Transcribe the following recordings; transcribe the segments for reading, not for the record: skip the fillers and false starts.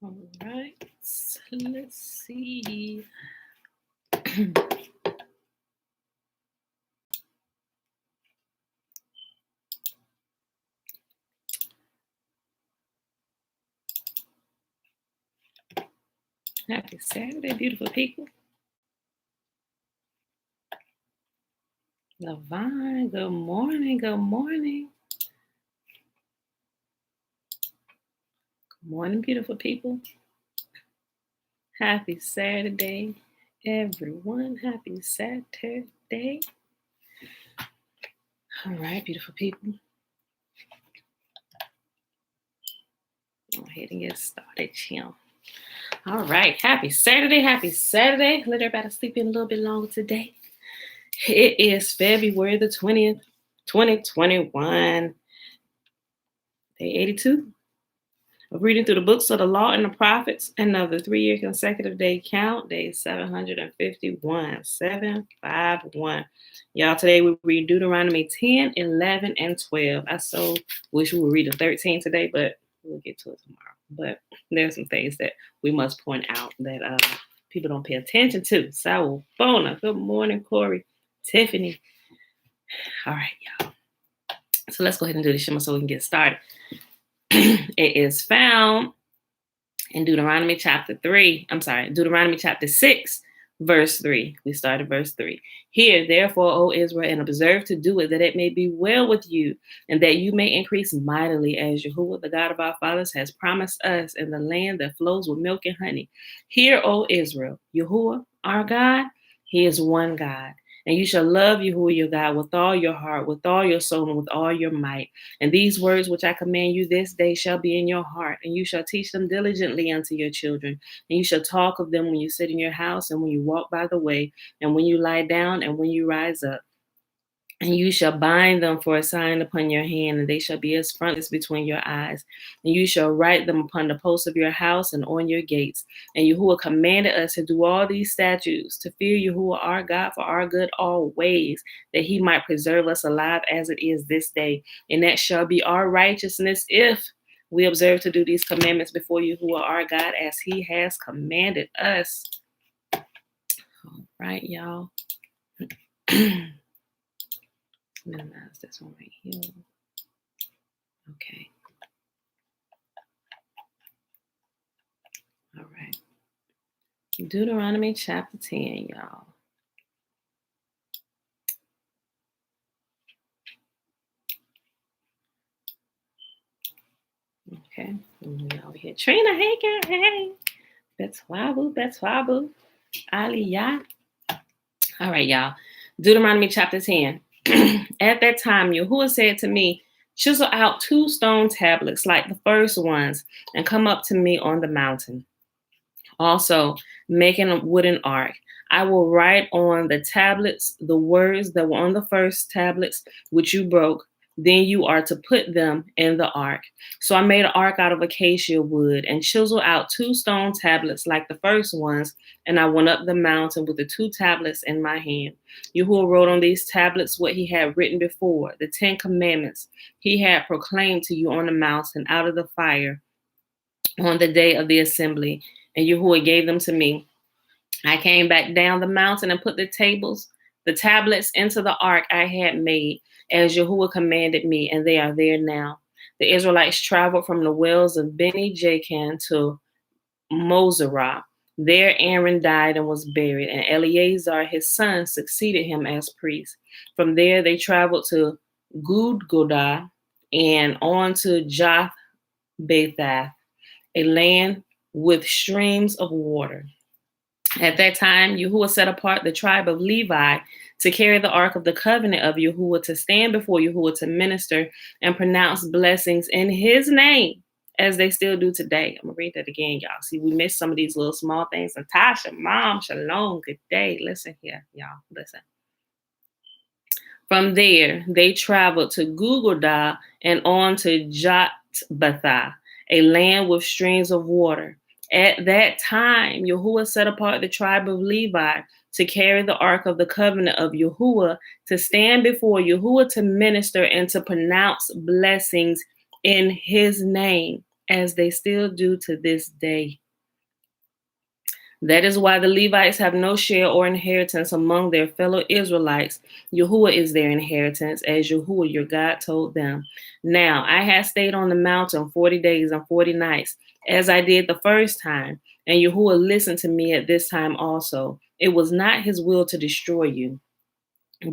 All right, let's see. Happy Saturday, beautiful people. Lavine, good morning, good morning. Good morning, beautiful people. Happy Saturday, everyone. Happy Saturday. All right, beautiful people. Go ahead and get started, chill. All right, happy Saturday, happy Saturday. Let everybody sleep in a little bit longer today. It is February the 20th, 2021, day 82. Of reading through the books of the law and the prophets, and of the 3-year consecutive day count, day 751, 751. Y'all, today we read Deuteronomy 10, 11, and 12. I so wish we would read the 13 today, but we'll get to it tomorrow. But there's some things that we must point out that people don't pay attention to. So, Bona, good morning, Corey, Tiffany. All right, y'all. So let's go ahead and do the Shema so we can get started. It is found in Deuteronomy chapter 6, verse 3. We started verse 3. Hear, therefore, O Israel, and observe to do it, that it may be well with you, and that you may increase mightily, as Yahuwah, the God of our fathers, has promised us in the land that flows with milk and honey. Hear, O Israel, Yahuwah, our God, He is one God. And you shall love Yahuwah your God with all your heart, with all your soul, and with all your might. And these words which I command you this day shall be in your heart, and you shall teach them diligently unto your children. And you shall talk of them when you sit in your house, and when you walk by the way, and when you lie down, and when you rise up. And you shall bind them for a sign upon your hand, and they shall be as frontlets between your eyes. And you shall write them upon the posts of your house and on your gates. And Yahuwah commanded us to do all these statutes, to fear Yahuwah our God for our good always, that He might preserve us alive as it is this day. And that shall be our righteousness if we observe to do these commandments before Yahuwah our God as He has commanded us. All right, y'all. Minimize this one right here. Okay. All right. Deuteronomy chapter 10, y'all. Okay. We over here. Trina, hey girl, hey. Betswabu. Aliyah. All right, y'all. Deuteronomy chapter 10. At that time, Yahuwah said to me, chisel out 2 stone tablets like the first ones and come up to me on the mountain. Also, making a wooden ark. I will write on the tablets the words that were on the first tablets, which you broke. Then you are to put them in the ark. So I made an ark out of acacia wood and chiseled out 2 stone tablets like the first ones, and I went up the mountain with the 2 tablets in my hand. Yahuwah wrote on these tablets what He had written before, the 10 commandments He had proclaimed to you on the mountain out of the fire on the day of the assembly, and Yahuwah gave them to me. I came back down the mountain and put the tablets into the ark I had made, as Yahuwah commanded me, and they are there now. The Israelites traveled from the wells of Beni Jacan to Moserah. There Aaron died and was buried, and Eleazar, his son, succeeded him as priest. From there they traveled to Gudgodah and on to Joth-Bethath, a land with streams of water. At that time, Yahuwah set apart the tribe of Levi to carry the ark of the covenant of Yahuwah, to stand before Yahuwah, to minister and pronounce blessings in His name, as they still do today. I'm going to read that again, y'all. See, we missed some of these little small things. Natasha, Mom, Shalom, good day. Listen here, y'all. Listen. From there, they traveled to Gudgodah and on to Jotbathah, a land with streams of water. At that time, Yahuwah set apart the tribe of Levi to carry the ark of the covenant of Yahuwah, to stand before Yahuwah, to minister and to pronounce blessings in His name, as they still do to this day. That is why the Levites have no share or inheritance among their fellow Israelites. Yahuwah is their inheritance, as Yahuwah your God told them. Now I have stayed on the mountain 40 days and 40 nights, as I did the first time, and Yahuwah listened to me at this time also. It was not his will to destroy you.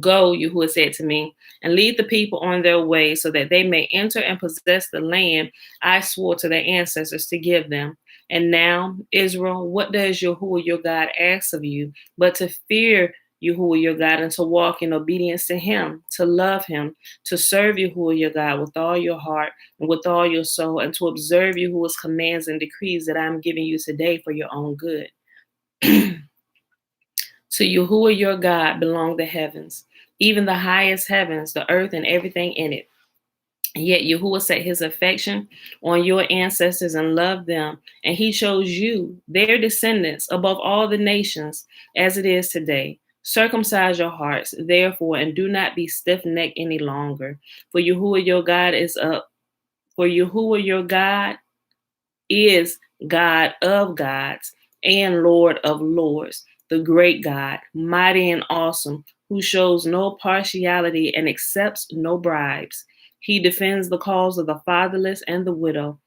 Go, Yahuwah said to me, and lead the people on their way so that they may enter and possess the land I swore to their ancestors to give them. And now, Israel, what does Yahuwah your God ask of you but to fear Yahuwah your God and to walk in obedience to him, to love him, to serve Yahuwah your God with all your heart and with all your soul, and to observe Yahuwah's commands and decrees that I'm giving you today for your own good. To Yahuwah your God belong the heavens, even the highest heavens, the earth and everything in it. Yet Yahuwah set his affection on your ancestors and loved them, and he chose you, their descendants, above all the nations, as it is today. Circumcise your hearts, therefore, and do not be stiff-necked any longer. For Yahuwah your God is up. For Yahuwah your God is God of gods and Lord of lords, the great God, mighty and awesome, who shows no partiality and accepts no bribes. He defends the cause of the fatherless and the widow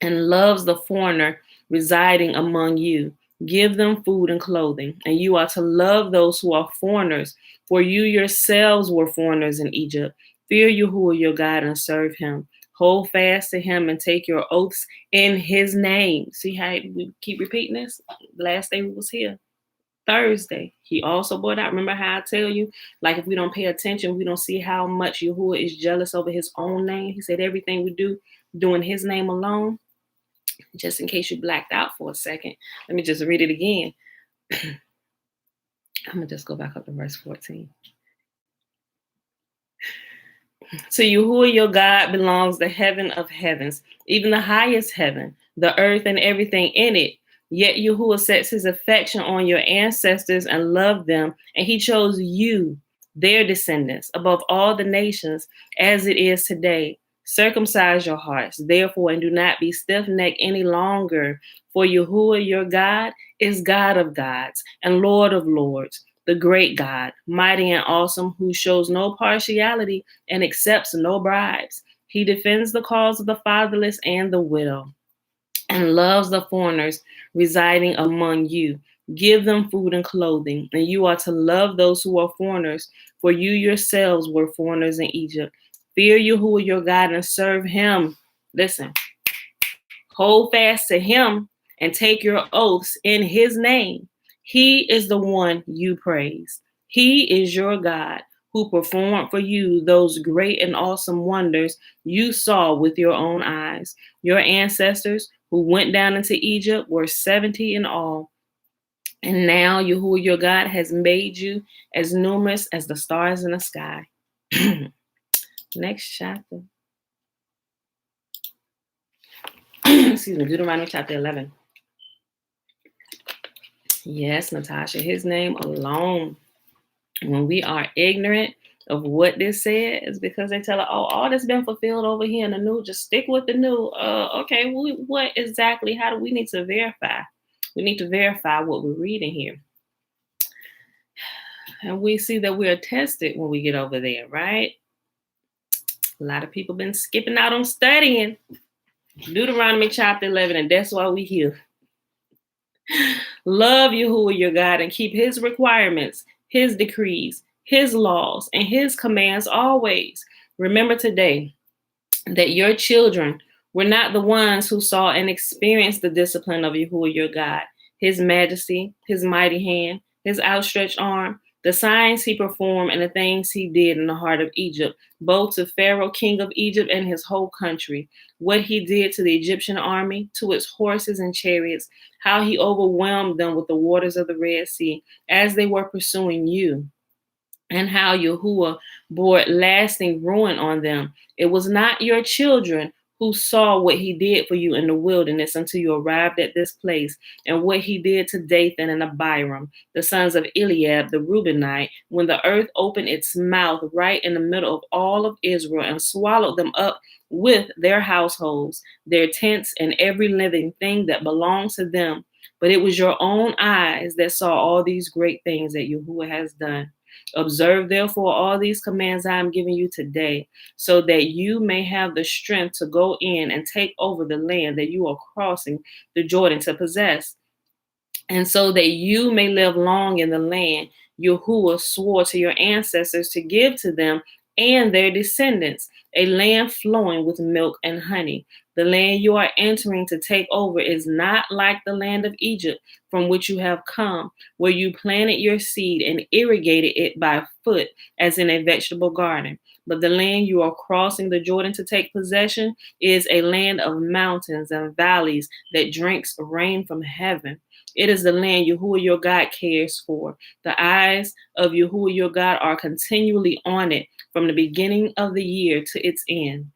and loves the foreigner residing among you. Give them food and clothing, and you are to love those who are foreigners, for you yourselves were foreigners in Egypt. Fear Yahuwah your God and serve him. Hold fast to him and take your oaths in his name. See how we keep repeating this? The last day we was here, Thursday. He also brought out, remember how I tell you, like if we don't pay attention, we don't see how much Yahuwah is jealous over his own name. He said everything we do in his name alone. Just in case you blacked out for a second, let me just read it again. I'm going to just go back up to verse 14. To Yahuwah your God belongs the heaven of heavens, even the highest heaven, the earth and everything in it. Yet Yahuwah sets his affection on your ancestors and loved them, and he chose you, their descendants, above all the nations, as it is today. Circumcise your hearts, therefore, and do not be stiff-necked any longer. For Yahuwah your God is God of gods and Lord of lords, the great God, mighty and awesome, who shows no partiality and accepts no bribes. He defends the cause of the fatherless and the widow, and loves the foreigners residing among you. Give them food and clothing, and you are to love those who are foreigners, for you yourselves were foreigners in Egypt. Fear Yahuwah your God and serve him. Listen, hold fast to him and take your oaths in his name. He is the one you praise. He is your God who performed for you those great and awesome wonders you saw with your own eyes. Your ancestors who went down into Egypt were 70 in all. And now Yahuwah your God has made you as numerous as the stars in the sky. Next chapter. Excuse me, Deuteronomy chapter 11. Yes, Natasha, his name alone. When we are ignorant of what this said, is because they tell us, oh, all that's been fulfilled over here in the new, just stick with the new. Okay, what exactly, how do we need to verify? We need to verify what we're reading here. And we see that we are tested when we get over there, right? A lot of people been skipping out on studying Deuteronomy chapter 11, and that's why we here. Love Yahuwah your God and keep his requirements, his decrees, his laws, and his commands always. Remember today that your children were not the ones who saw and experienced the discipline of Yahuwah your God, his majesty, his mighty hand, his outstretched arm, the signs he performed, and the things he did in the heart of Egypt, both to Pharaoh, king of Egypt, and his whole country, what he did to the Egyptian army, to its horses and chariots, how he overwhelmed them with the waters of the Red Sea as they were pursuing you, and how Yahuwah brought lasting ruin on them. It was not your children who saw what he did for you in the wilderness until you arrived at this place, and what he did to Dathan and Abiram, the sons of Eliab the Reubenite, when the earth opened its mouth right in the middle of all of Israel and swallowed them up with their households, their tents, and every living thing that belonged to them. But it was your own eyes that saw all these great things that Yahuwah has done. Observe therefore all these commands I am giving you today, so that you may have the strength to go in and take over the land that you are crossing the Jordan to possess, and so that you may live long in the land Yahuwah swore to your ancestors to give to them and their descendants, a land flowing with milk and honey. The land you are entering to take over is not like the land of Egypt from which you have come, where you planted your seed and irrigated it by foot as in a vegetable garden. But the land you are crossing the Jordan to take possession is a land of mountains and valleys that drinks rain from heaven. It is the land Yahuwah your God cares for. The eyes of Yahuwah your God are continually on it from the beginning of the year to its end.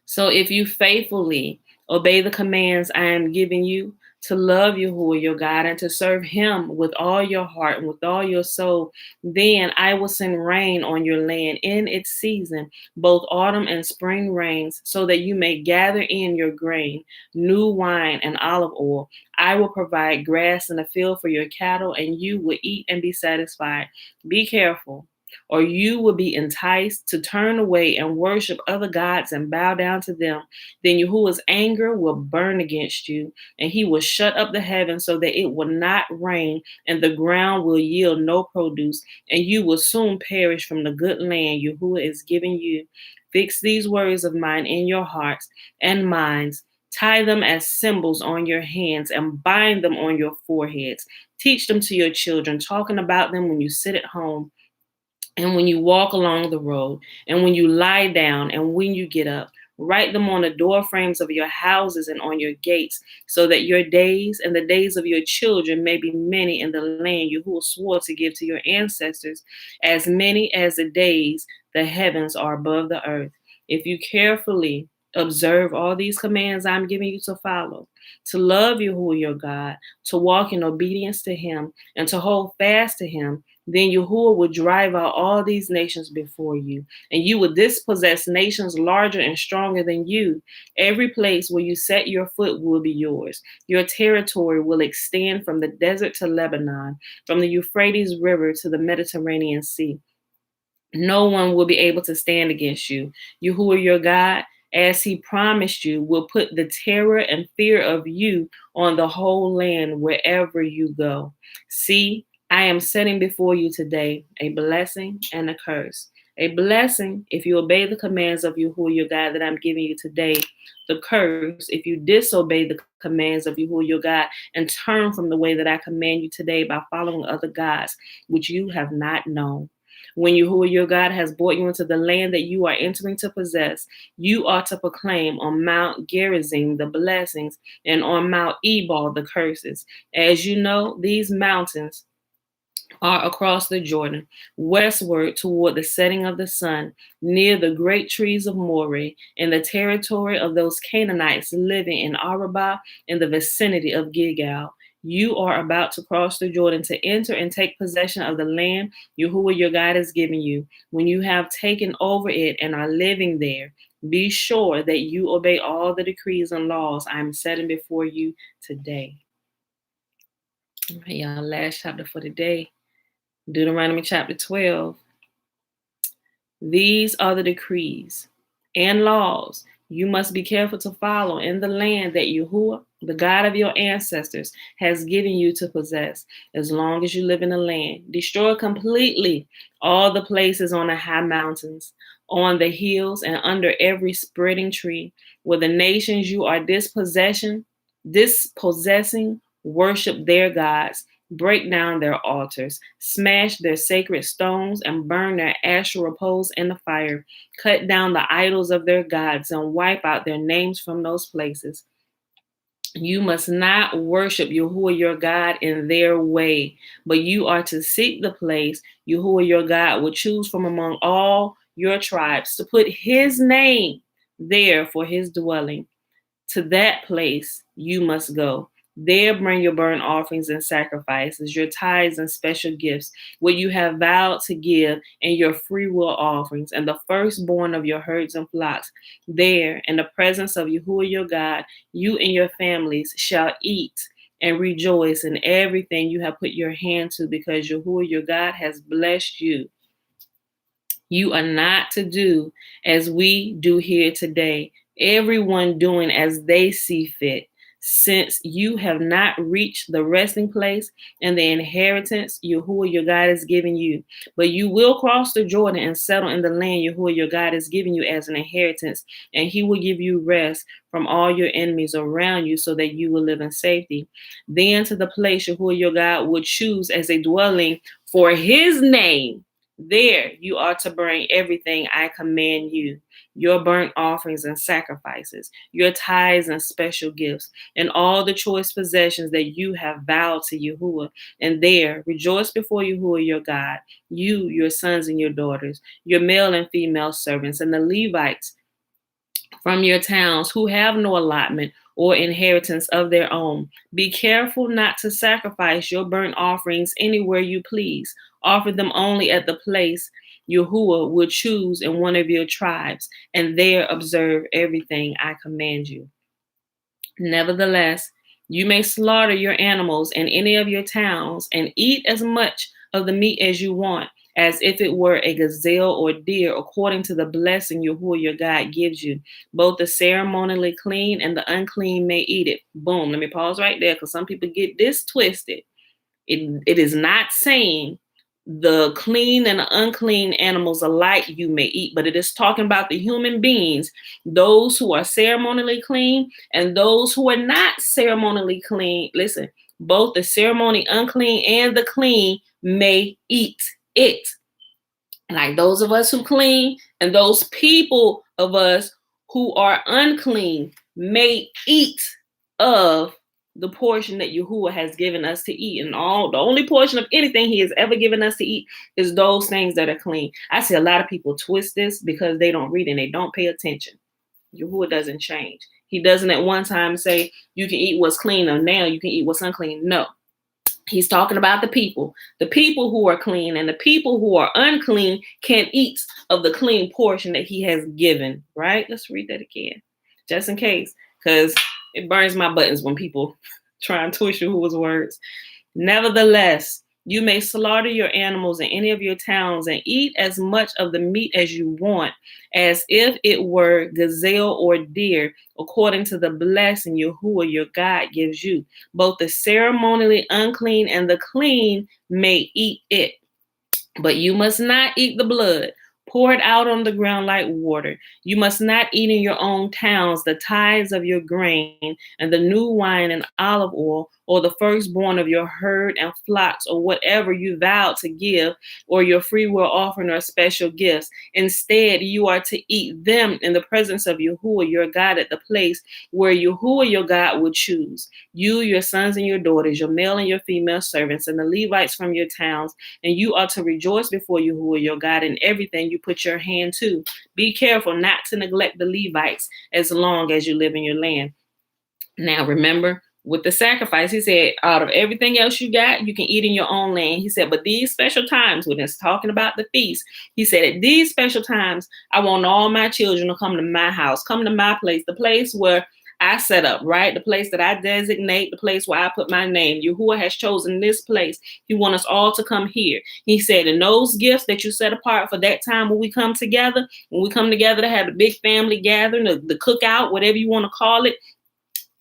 So if you faithfully obey the commands I am giving you, to love Yahuwah your God and to serve him with all your heart and with all your soul, then I will send rain on your land in its season, both autumn and spring rains, so that you may gather in your grain, new wine and olive oil. I will provide grass in the field for your cattle, and you will eat and be satisfied. Be careful, or you will be enticed to turn away and worship other gods and bow down to them. Then Yahuwah's anger will burn against you, and he will shut up the heavens so that it will not rain, and the ground will yield no produce, and you will soon perish from the good land Yahuwah is giving you. Fix these words of mine in your hearts and minds. Tie them as symbols on your hands and bind them on your foreheads. Teach them to your children, talking about them when you sit at home and when you walk along the road, and when you lie down, and when you get up. Write them on the door frames of your houses and on your gates, so that your days and the days of your children may be many in the land Yahuwah swore to give to your ancestors, as many as the days the heavens are above the earth. If you carefully observe all these commands I'm giving you to follow, to love Yahuwah your God, to walk in obedience to him, and to hold fast to him, then Yahuwah will drive out all these nations before you, and you will dispossess nations larger and stronger than you. Every place where you set your foot will be yours. Your territory will extend from the desert to Lebanon, from the Euphrates River to the Mediterranean Sea. No one will be able to stand against you. Yahuwah your God, as he promised you, will put the terror and fear of you on the whole land wherever you go. See, I am setting before you today a blessing and a curse. A blessing if you obey the commands of Yahuwah your God that I'm giving you today. The curse if you disobey the commands of Yahuwah your God and turn from the way that I command you today by following other gods, which you have not known. When Yahuwah your God has brought you into the land that you are entering to possess, you are to proclaim on Mount Gerizim the blessings and on Mount Ebal the curses. As you know, these mountains are across the Jordan, westward toward the setting of the sun, near the great trees of Moreh, in the territory of those Canaanites living in Arabah, in the vicinity of Gilgal. You are about to cross the Jordan to enter and take possession of the land Yahuwah your God has given you. When you have taken over it and are living there, be sure that you obey all the decrees and laws I am setting before you today. All right, y'all, last chapter for today. Deuteronomy chapter 12. These are the decrees and laws you must be careful to follow in the land that Yahuwah, the God of your ancestors, has given you to possess. As long as you live in the land, destroy completely all the places on the high mountains, on the hills, and under every spreading tree, where the nations you are dispossessing worship their gods. Break down their altars, smash their sacred stones, and burn their Asherah poles in the fire. Cut down the idols of their gods and wipe out their names from those places. You must not worship Yahuwah your God in their way, but you are to seek the place Yahuwah your God will choose from among all your tribes to put his name there for his dwelling. To that place you must go. There bring your burnt offerings and sacrifices, your tithes and special gifts, what you have vowed to give, and your freewill offerings, and the firstborn of your herds and flocks. There, in the presence of Yahuwah your God, you and your families shall eat and rejoice in everything you have put your hand to, because Yahuwah your God has blessed you. You are not to do as we do here today, everyone doing as they see fit, since you have not reached the resting place and the inheritance Yahuwah your God is giving you. But you will cross the Jordan and settle in the land Yahuwah your God is giving you as an inheritance, and he will give you rest from all your enemies around you, so that you will live in safety. Then to the place Yahuwah your God would choose as a dwelling for his name, there you are to bring everything I command you, your burnt offerings and sacrifices, your tithes and special gifts, and all the choice possessions that you have vowed to Yahuwah. And there rejoice before Yahuwah your God, you, your sons and your daughters, your male and female servants, and the Levites from your towns who have no allotment or inheritance of their own. Be careful not to sacrifice your burnt offerings anywhere you please. Offer them only at the place Yahuwah will choose in one of your tribes, and there observe everything I command you. Nevertheless, you may slaughter your animals in any of your towns and eat as much of the meat as you want, as if it were a gazelle or deer, according to the blessing Yahuwah your God gives you. Both the ceremonially clean and the unclean may eat it. Boom. Let me pause right there, because some people get this twisted. It is not saying the clean and the unclean animals alike you may eat, but it is talking about the human beings, those who are ceremonially clean and those who are not ceremonially clean. Listen, both the ceremony unclean and the clean may eat it. Like those of us who clean and those people of us who are unclean may eat of the portion that Yahuwah has given us to eat. And the only portion of anything he has ever given us to eat is those things that are clean. I see a lot of people twist this because they don't read and they don't pay attention. Yahuwah doesn't change. He doesn't at one time say you can eat what's clean, or now you can eat what's unclean. No. He's talking about the people who are clean, and the people who are unclean can eat of the clean portion that he has given, right? Let's read that again, just in case, because it burns my buttons when people try and twist Yahuwah's words. Nevertheless, you may slaughter your animals in any of your towns and eat as much of the meat as you want, as if it were gazelle or deer, according to the blessing Yahuwah your God gives you. Both the ceremonially unclean and the clean may eat it. But you must not eat the blood. Pour it out on the ground like water. You must not eat in your own towns the tithes of your grain and the new wine and olive oil, or the firstborn of your herd and flocks, or whatever you vowed to give, or your freewill offering or special gifts. Instead, you are to eat them in the presence of Yahuwah your God at the place where Yahuwah your God will choose. You, your sons and your daughters, your male and your female servants, and the Levites from your towns, and you are to rejoice before Yahuwah your God in everything you put your hand to. Be careful not to neglect the Levites as long as you live in your land. Now remember, with the sacrifice, he said, out of everything else you got, you can eat in your own land. He said, but these special times, when it's talking about the feast, he said, at these special times, I want all my children to come to my house, come to my place, the place where I set up, right? The place that I designate, the place where I put my name. Yahuwah has chosen this place. He wants us all to come here. He said, and those gifts that you set apart for that time when we come together to have a big family gathering, the cookout, whatever you want to call it,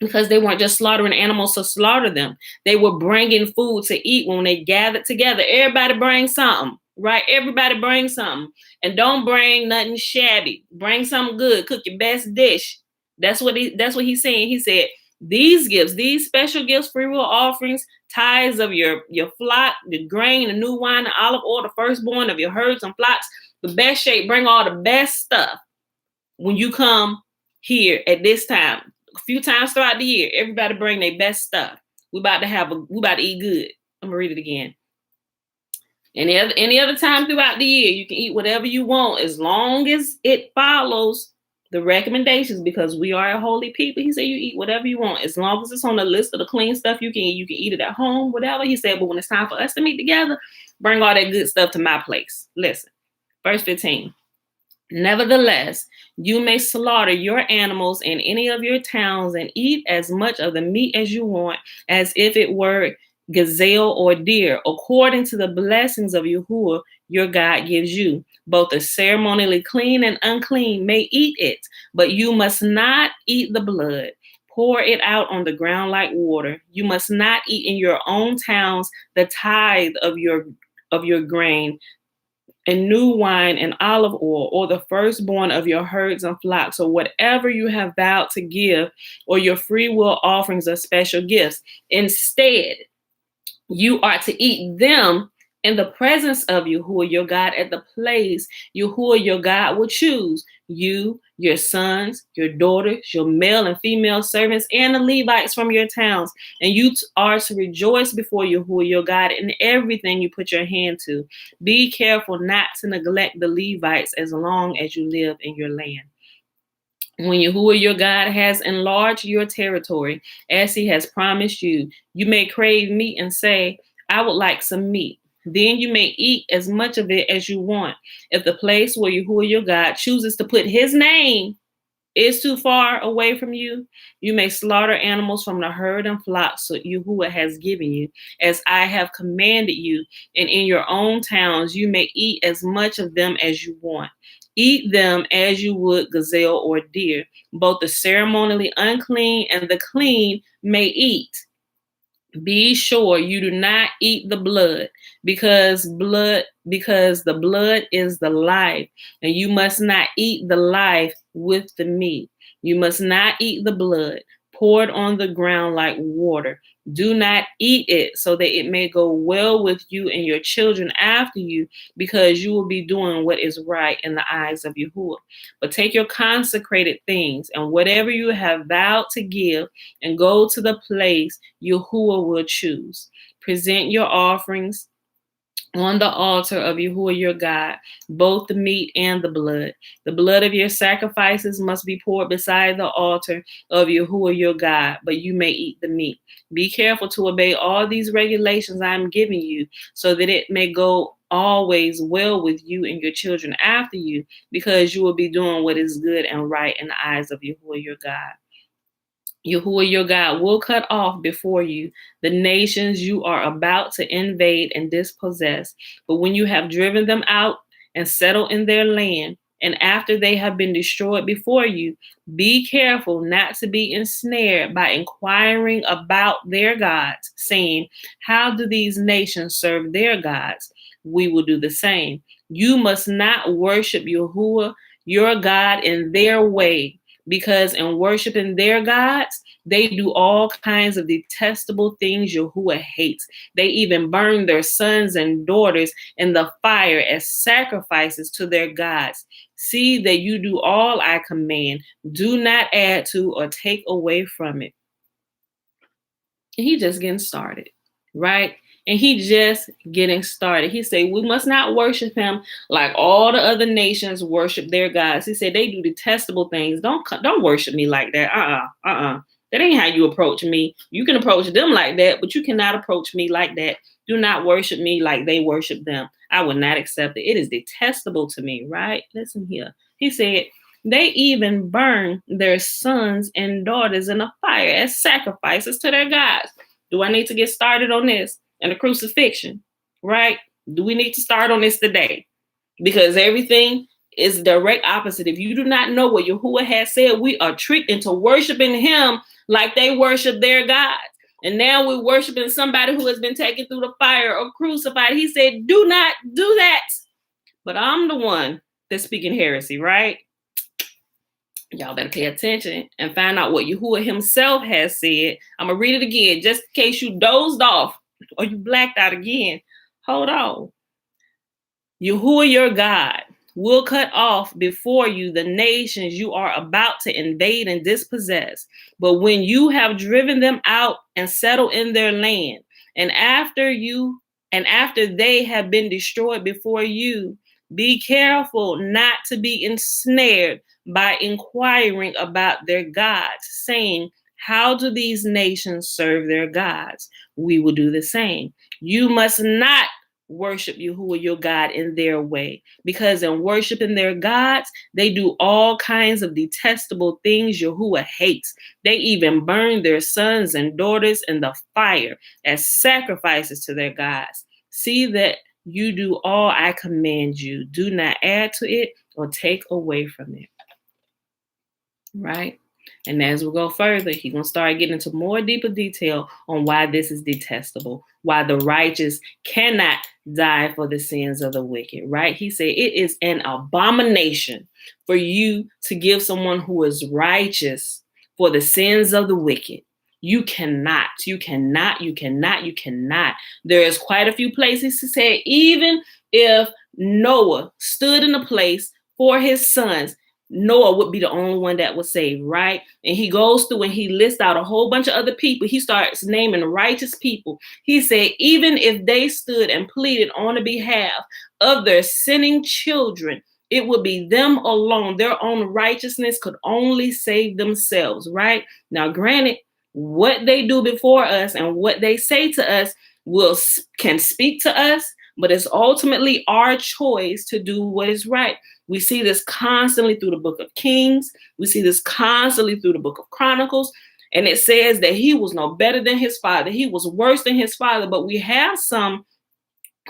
because they weren't just slaughtering animals to slaughter them. They were bringing food to eat when they gathered together. Everybody bring something, right? Everybody bring something. And don't bring nothing shabby. Bring something good. Cook your best dish. That's what he's saying. He said, these gifts, these special gifts, freewill offerings, tithes of your flock, the grain, the new wine, the olive oil, the firstborn of your herds and flocks, the best shape, bring all the best stuff when you come here at this time. A few times throughout the year, everybody bring their best stuff. We about to eat good. I'm gonna read it again. Any other time throughout the year, you can eat whatever you want as long as it follows the recommendations, because we are a holy people. He said you eat whatever you want. As long as it's on the list of the clean stuff you can eat. You can eat it at home, whatever. He said, but when it's time for us to meet together, bring all that good stuff to my place. Listen, verse 15. Nevertheless, you may slaughter your animals in any of your towns and eat as much of the meat as you want, as if it were gazelle or deer, according to the blessings of Yahuwah your God gives you. Both the ceremonially clean and unclean may eat it, but you must not eat the blood. Pour it out on the ground like water. You must not eat in your own towns the tithe of your grain, and new wine and olive oil, or the firstborn of your herds and flocks, or whatever you have vowed to give, or your free will offerings or special gifts. Instead, you are to eat them in the presence of Yahuwah your God at the place Yahuwah your God will choose. You, your sons, your daughters, your male and female servants, and the Levites from your towns. And you are to rejoice before Yahuwah your God in everything you put your hand to. Be careful not to neglect the Levites as long as you live in your land. When Yahuwah your God has enlarged your territory, as he has promised you, you may crave meat and say, I would like some meat. Then you may eat as much of it as you want. If the place where Yahuwah your God chooses to put his name is too far away from you, you may slaughter animals from the herd and flocks so Yahuwah has given you, as I have commanded you, and in your own towns you may eat as much of them as you want. Eat them as you would gazelle or deer. Both the ceremonially unclean and the clean may eat. Be sure you do not eat the blood, because the blood is the life, and you must not eat the life with the meat. You must not eat the blood poured on the ground like water. Do not eat it, so that it may go well with you and your children after you, because you will be doing what is right in the eyes of Yahuwah. But take your consecrated things and whatever you have vowed to give, and go to the place Yahuwah will choose. Present your offerings on the altar of Yahuwah your God, both the meat and the blood. The blood of your sacrifices must be poured beside the altar of Yahuwah your God, but you may eat the meat. Be careful to obey all these regulations I am giving you, so that it may go always well with you and your children after you, because you will be doing what is good and right in the eyes of Yahuwah your God. Yahuwah your God will cut off before you the nations you are about to invade and dispossess. But when you have driven them out and settled in their land, and after they have been destroyed before you, be careful not to be ensnared by inquiring about their gods, saying, how do these nations serve their gods? We will do the same. You must not worship Yahuwah your God in their way, because in worshiping their gods, they do all kinds of detestable things Yahuwah hates. They even burn their sons and daughters in the fire as sacrifices to their gods. See that you do all I command. Do not add to or take away from it. And he just getting started, right? And he just getting started. He said, we must not worship him like all the other nations worship their gods. He said, they do detestable things. Don't worship me like that. That ain't how you approach me. You can approach them like that, but you cannot approach me like that. Do not worship me like they worship them. I will not accept it. It is detestable to me, right? Listen here. He said, they even burn their sons and daughters in a fire as sacrifices to their gods. Do I need to get started on this? And the crucifixion, right? Do we need to start on this today? Because everything is direct opposite. If you do not know what Yahuwah has said, we are tricked into worshiping him like they worship their gods. And now we're worshiping somebody who has been taken through the fire or crucified. He said, do not do that. But I'm the one that's speaking heresy, right? Y'all better pay attention and find out what Yahuwah himself has said. I'm going to read it again, just in case you dozed off or you blacked out again. Hold on. Yahuwah your God will cut off before you the nations you are about to invade and dispossess. But when you have driven them out and settled in their land, and after they have been destroyed before you, Be careful not to be ensnared by inquiring about their gods, saying, how do these nations serve their gods? We will do the same. You must not worship Yahuwah your God in their way, because in worshiping their gods, they do all kinds of detestable things Yahuwah hates. They even burn their sons and daughters in the fire as sacrifices to their gods. See that you do all I command you. Do not add to it or take away from it. Right? And as we go further, he's going to start getting into more deeper detail on why this is detestable, why the righteous cannot die for the sins of the wicked, right? He said it is an abomination for you to give someone who is righteous for the sins of the wicked. You cannot. There is quite a few places to say, even if Noah stood in a place for his sons, Noah would be the only one that was saved, right? And he goes through and he lists out a whole bunch of other people. He starts naming righteous people. He said, even if they stood and pleaded on the behalf of their sinning children, it would be them alone. Their own righteousness could only save themselves, right? Now, granted, what they do before us and what they say to us can speak to us, but it's ultimately our choice to do what is right. We see this constantly through the book of Kings. We see this constantly through the book of Chronicles. And it says that he was no better than his father. He was worse than his father. But we have some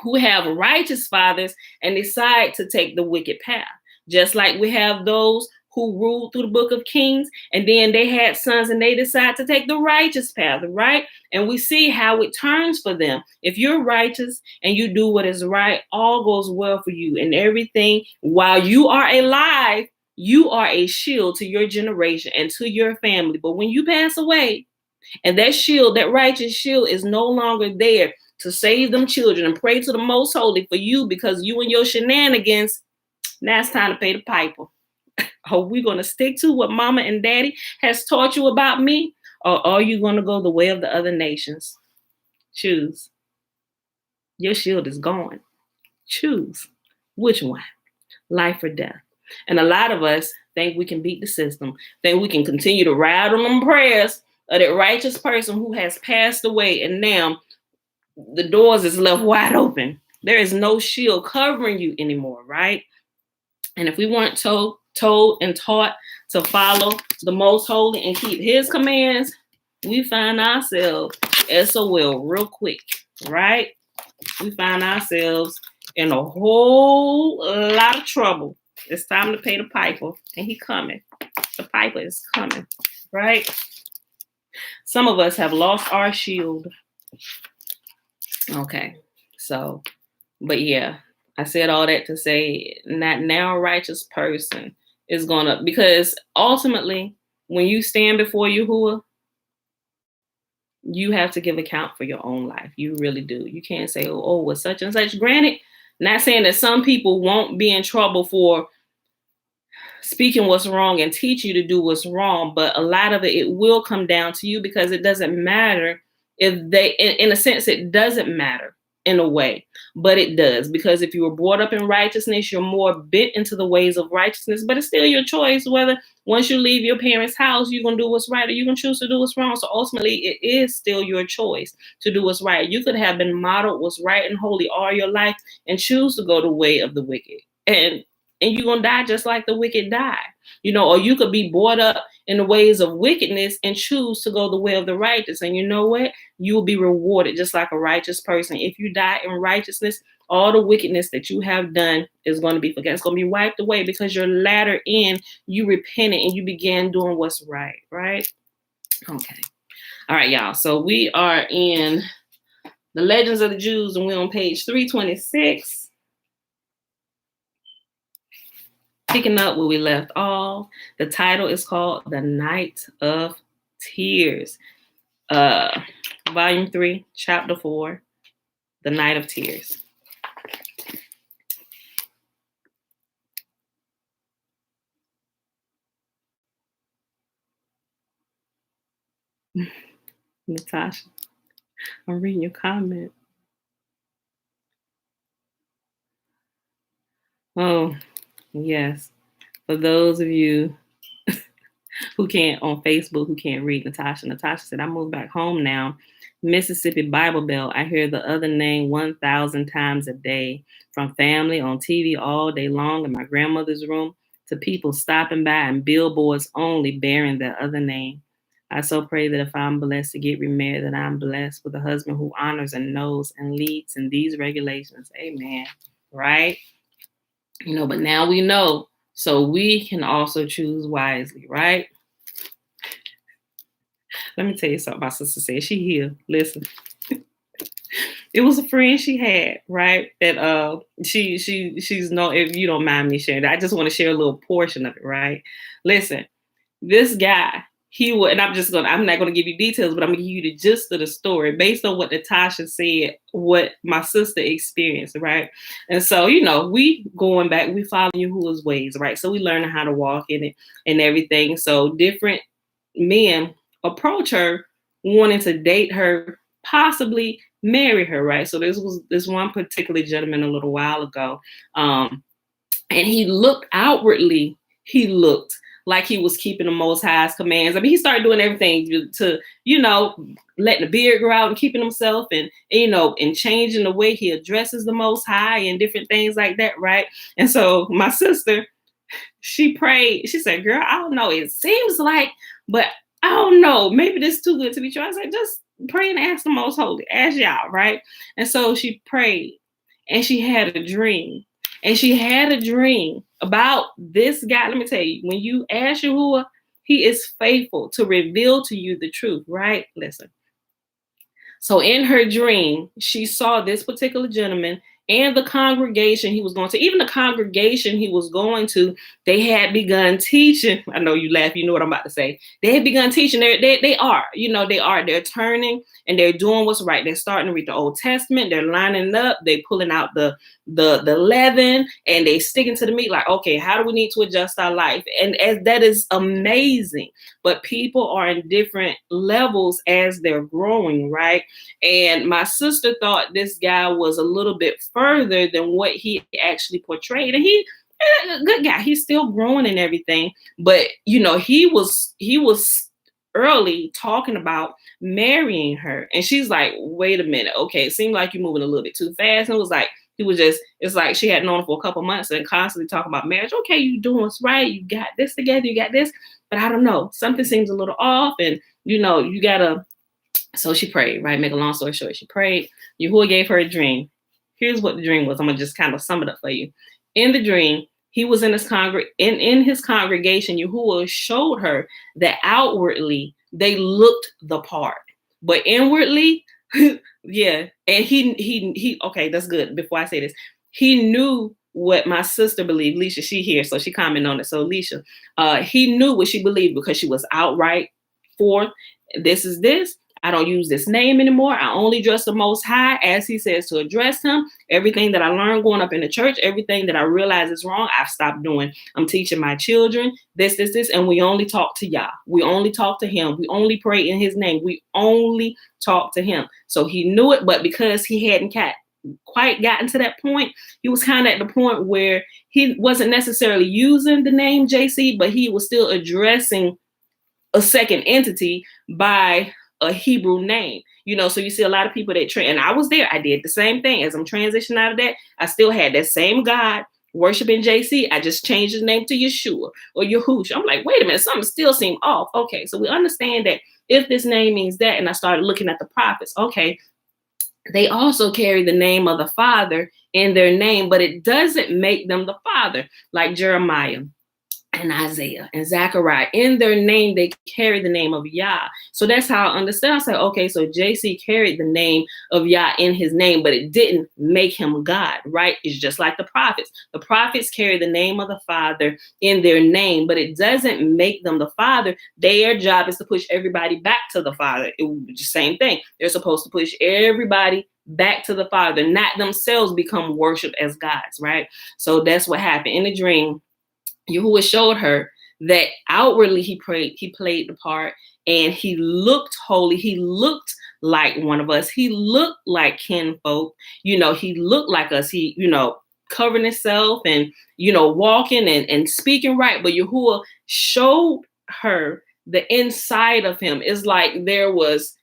who have righteous fathers and decide to take the wicked path. Just like we have those who ruled through the book of Kings, and then they had sons and they decide to take the righteous path, right? And we see how it turns for them. If you're righteous and you do what is right, all goes well for you and everything. While you are alive, you are a shield to your generation and to your family. But when you pass away and that shield, that righteous shield is no longer there to save them children and pray to the most holy for you because you and your shenanigans, now it's time to pay the piper. Are we going to stick to what mama and daddy has taught you about me? Or are you going to go the way of the other nations? Choose. Your shield is gone. Choose. Which one? Life or death? And a lot of us think we can beat the system, think we can continue to ride on them prayers of that righteous person who has passed away and now the doors is left wide open. There is no shield covering you anymore, right? And if we weren't told and taught to follow the most holy and keep his commands, we find ourselves SOL real quick, right? We find ourselves in a whole lot of trouble. It's time to pay the piper, and he coming. The piper is coming, right? Some of us have lost our shield. Okay, so, but yeah, I said all that to say that now a righteous person is gonna, because ultimately, when you stand before Yahuwah, you have to give account for your own life. You really do. You can't say, oh, well, such and such. Granted, not saying that some people won't be in trouble for speaking what's wrong and teach you to do what's wrong, but a lot of it will come down to you because it doesn't matter if they, in a sense, it doesn't matter in a way, but it does, because if you were brought up in righteousness, you're more bent into the ways of righteousness, but it's still your choice whether once you leave your parents' house, you're going to do what's right or you can choose to do what's wrong. So ultimately, it is still your choice to do what's right. You could have been modeled what's right and holy all your life and choose to go the way of the wicked. And you're going to die just like the wicked die. You know, or you could be brought up in the ways of wickedness and choose to go the way of the righteous. And you know what? You will be rewarded just like a righteous person. If you die in righteousness, all the wickedness that you have done is going to be forgotten. It's going to be wiped away because your latter end, you repented and you began doing what's right, right? Okay. All right, y'all. So we are in the Legends of the Jews and we're on page 326. Picking up where we left off. The title is called The Night of Tears. Volume 3, Chapter 4, The Night of Tears. Natasha, I'm reading your comment. Oh, yes. For those of you who can't on Facebook, who can't read Natasha said, I moved back home now. Mississippi Bible Belt. I hear the other name 1,000 times a day from family on TV all day long in my grandmother's room to people stopping by and billboards only bearing the other name. I so pray that if I'm blessed to get remarried, that I'm blessed with a husband who honors and knows and leads in these regulations. Amen. Right? But now we know, so we can also choose wisely, right? Let me tell you something my sister said. She here. Listen. It was a friend she had, right? That she's no, if you don't mind me sharing that, I just want to share a little portion of it, right? Listen, this guy, and I'm not gonna give you details, but I'm gonna give you the gist of the story based on what Natasha said, what my sister experienced, right? And so, we going back, we following Yahuwah's ways, right? So we learning how to walk in it and everything. So different men approach her wanting to date her, possibly marry her, right? So this was this one particular gentleman a little while ago. And he looked like he was keeping the Most High's commands. I mean, he started doing everything to, letting the beard grow out and keeping himself and changing the way he addresses the Most High and different things like that, right? And so my sister, she prayed. She said, girl, I don't know. It seems like, but I don't know. Maybe this is too good to be true. I said, just pray and ask the Most Holy. Ask y'all, right? And so she prayed and she had a dream. And she had a dream about this guy. Let me tell you, when you ask Yahuwah, he is faithful to reveal to you the truth, right? Listen. So in her dream, she saw this particular gentleman and the congregation he was going to, even the congregation he was going to, they had begun teaching. I know you laugh, you know what I'm about to say. They had begun teaching. They're turning and they're doing what's right. They're starting to read the Old Testament. They're lining up. They're pulling out the leaven and they sticking to the meat. Like, okay, how do we need to adjust our life? And as that is amazing, but people are in different levels as they're growing, right? And my sister thought this guy was a little bit further than what he actually portrayed. And he a good guy. He's still growing and everything. But, he was early talking about marrying her. And she's like, wait a minute. Okay, it seemed like you're moving a little bit too fast. And it was like, it's like she had known him for a couple months and constantly talking about marriage. Okay, you doing what's right. You got this together. You got this. But I don't know. Something seems a little off. And, you got to. So she prayed, right? Make a long story short, she prayed. Yahuwah gave her a dream. Here's what the dream was. I'm going to just kind of sum it up for you. In the dream, he was in his congregation. Yahuwah showed her that outwardly they looked the part, but inwardly, yeah. And he okay, that's good. Before I say this, he knew what my sister believed. Leisha, she here, so she commented on it. So Leisha, he knew what she believed because she was outright forth. This is this. I don't use this name anymore. I only address the Most High as he says to address him. Everything that I learned going up in the church, everything that I realize is wrong, I've stopped doing. I'm teaching my children this, and we only talk to Yah. We only talk to him. We only pray in his name. We only talk to him. So he knew it, but because he hadn't quite gotten to that point, he was kind of at the point where he wasn't necessarily using the name JC, but he was still addressing a second entity by a Hebrew name, so you see a lot of people that and I was there. I did the same thing as I'm transitioning out of that. I still had that same God worshiping JC. I just changed his name to Yeshua or Yahushua. I'm like, wait a minute, something still seemed off. Okay, so we understand that if this name means that, and I started looking at the prophets, okay, they also carry the name of the Father in their name, but it doesn't make them the Father, like Jeremiah and Isaiah and Zechariah. In their name, they carry the name of Yah. So that's how I understand. I said, okay, so JC carried the name of Yah in his name, but it didn't make him God, right? It's just like the prophets. The prophets carry the name of the Father in their name, but it doesn't make them the Father. Their job is to push everybody back to the Father. It was the same thing. They're supposed to push everybody back to the Father, not themselves become worshiped as gods, right? So that's what happened in the dream. Yahuwah showed her that outwardly he played the part, and he looked holy. He looked like one of us. He looked like kinfolk. He looked like us. He, covering himself and, walking and speaking right. But Yahuwah showed her the inside of him. It's like there was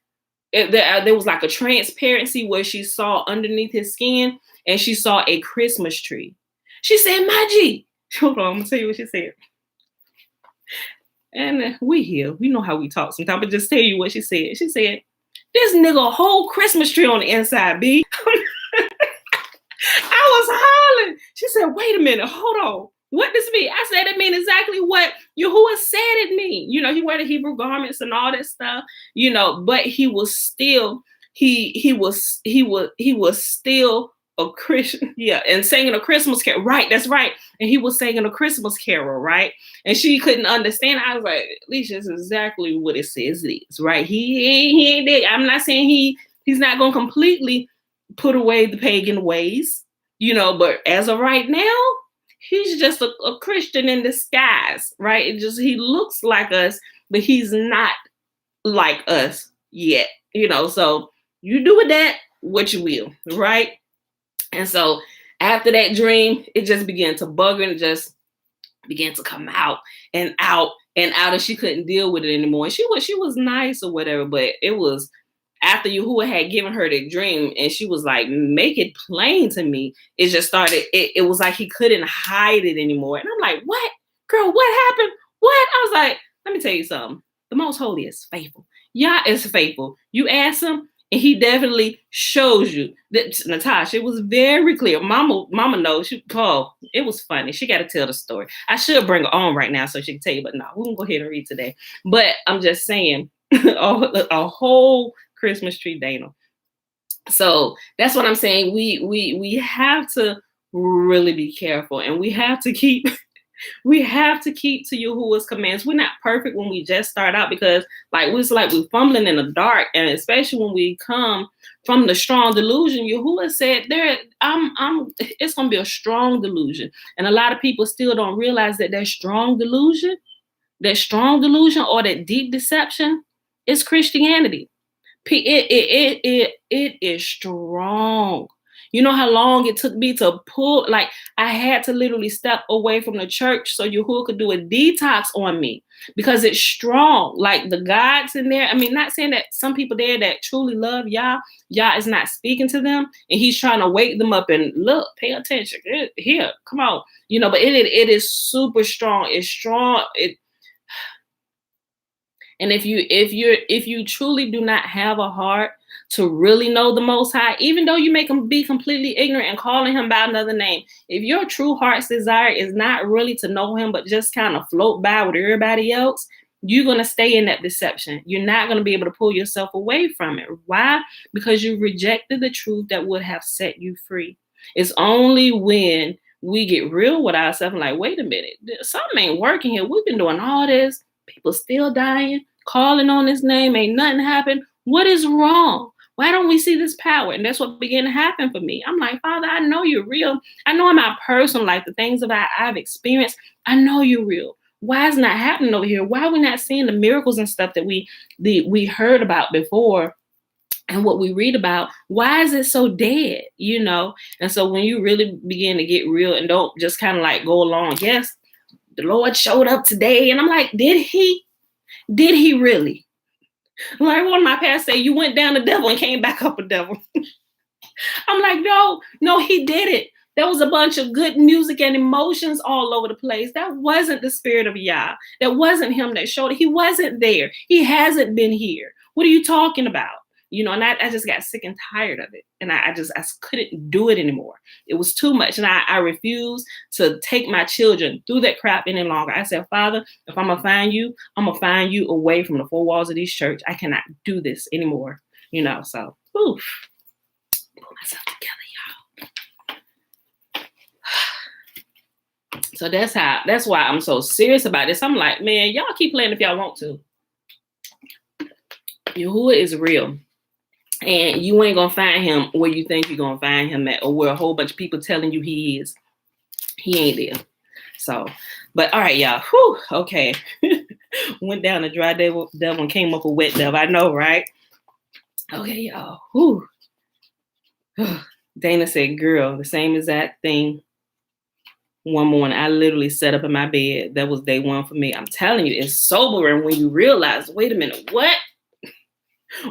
like a transparency where she saw underneath his skin, and she saw a Christmas tree. She said, Maji. Hold on, I'm gonna tell you what she said. And we here. We know how we talk sometimes, but just tell you what she said. She said, this nigga a whole Christmas tree on the inside, B. I was hollering. She said, wait a minute, hold on. What does it mean? I said, it means exactly what Yahuwah said it mean. He wore the Hebrew garments and all that stuff, but he was still, he was still a Christian. Yeah. And singing a Christmas carol. Right. That's right. And he was singing a Christmas carol. Right. And she couldn't understand. I was like, at least that's exactly what it says it is. Right. He ain't there. I'm not saying he's not going to completely put away the pagan ways, but as of right now, he's just a Christian in disguise, right? He looks like us, but he's not like us yet, so you do with that what you will, right? And so after that dream, it just began to bug her and just began to come out and out and out, and she couldn't deal with it anymore. And she was nice or whatever, but it was after Yahuwah had given her the dream and she was like, make it plain to me. It just started, it was like he couldn't hide it anymore. And I'm like, what? Girl, what happened? What? I was like, let me tell you something. The Most Holy is faithful. Yah is faithful. You ask him, and he definitely shows you that. Natasha, it was very clear. Mama knows. It was funny. She got to tell the story. I should bring her on right now so she can tell you, but no, we're going to go ahead and read today. But I'm just saying, a whole Christmas tree, Dana. So that's what I'm saying. We have to really be careful, and we have to keep to Yahuwah's commands. We're not perfect when we just start out, because we're fumbling in the dark, and especially when we come from the strong delusion. Yahuwah said it's gonna be a strong delusion, and a lot of people still don't realize that that strong delusion or that deep deception is Christianity. It is strong. You know how long it took me to pull, I had to literally step away from the church so Yahuwah could do a detox on me, because it's strong. Like the gods in there. I mean, not saying that some people there that truly love Yah is not speaking to them, and he's trying to wake them up and look, pay attention. Here, come on. But it is super strong. It's strong. And if you truly do not have a heart to really know the Most High, even though you make him be completely ignorant and calling him by another name, if your true heart's desire is not really to know him, but just kind of float by with everybody else, you're going to stay in that deception. You're not going to be able to pull yourself away from it. Why? Because you rejected the truth that would have set you free. It's only when we get real with ourselves and like, wait a minute, something ain't working here. We've been doing all this. People still dying, calling on his name. Ain't nothing happened. What is wrong? Why don't we see this power? And that's what began to happen for me. I'm like, Father, I know you're real. I know in my personal life, the things that I've experienced, I know you're real. Why is it not happening over here? Why are we not seeing the miracles and stuff that we heard about before and what we read about? Why is it so dead? And so when you really begin to get real and don't just kind of like go along, yes, the Lord showed up today. And I'm like, did he really? Like one of my pastors say, you went down the devil and came back up a devil. I'm like, no, he did it. There was a bunch of good music and emotions all over the place. That wasn't the spirit of Yah. That wasn't him that showed it. He wasn't there. He hasn't been here. What are you talking about? And I just got sick and tired of it. And I couldn't do it anymore. It was too much. And I refused to take my children through that crap any longer. I said, Father, if I'm going to find you, I'm going to find you away from the four walls of this church. I cannot do this anymore. So, pull myself together, y'all. So that's why I'm so serious about this. I'm like, man, y'all keep playing if y'all want to. Yahuwah is real. And you ain't going to find him where you think you're going to find him at, or where a whole bunch of people telling you he is. He ain't there. So, but all right, y'all. Whew, okay. Went down a dry devil and came up a wet devil. I know, right? Okay, y'all. Whew. Dana said, girl, the same exact thing one morning. I literally sat up in my bed. That was day one for me. I'm telling you, it's sobering when you realize, wait a minute, what?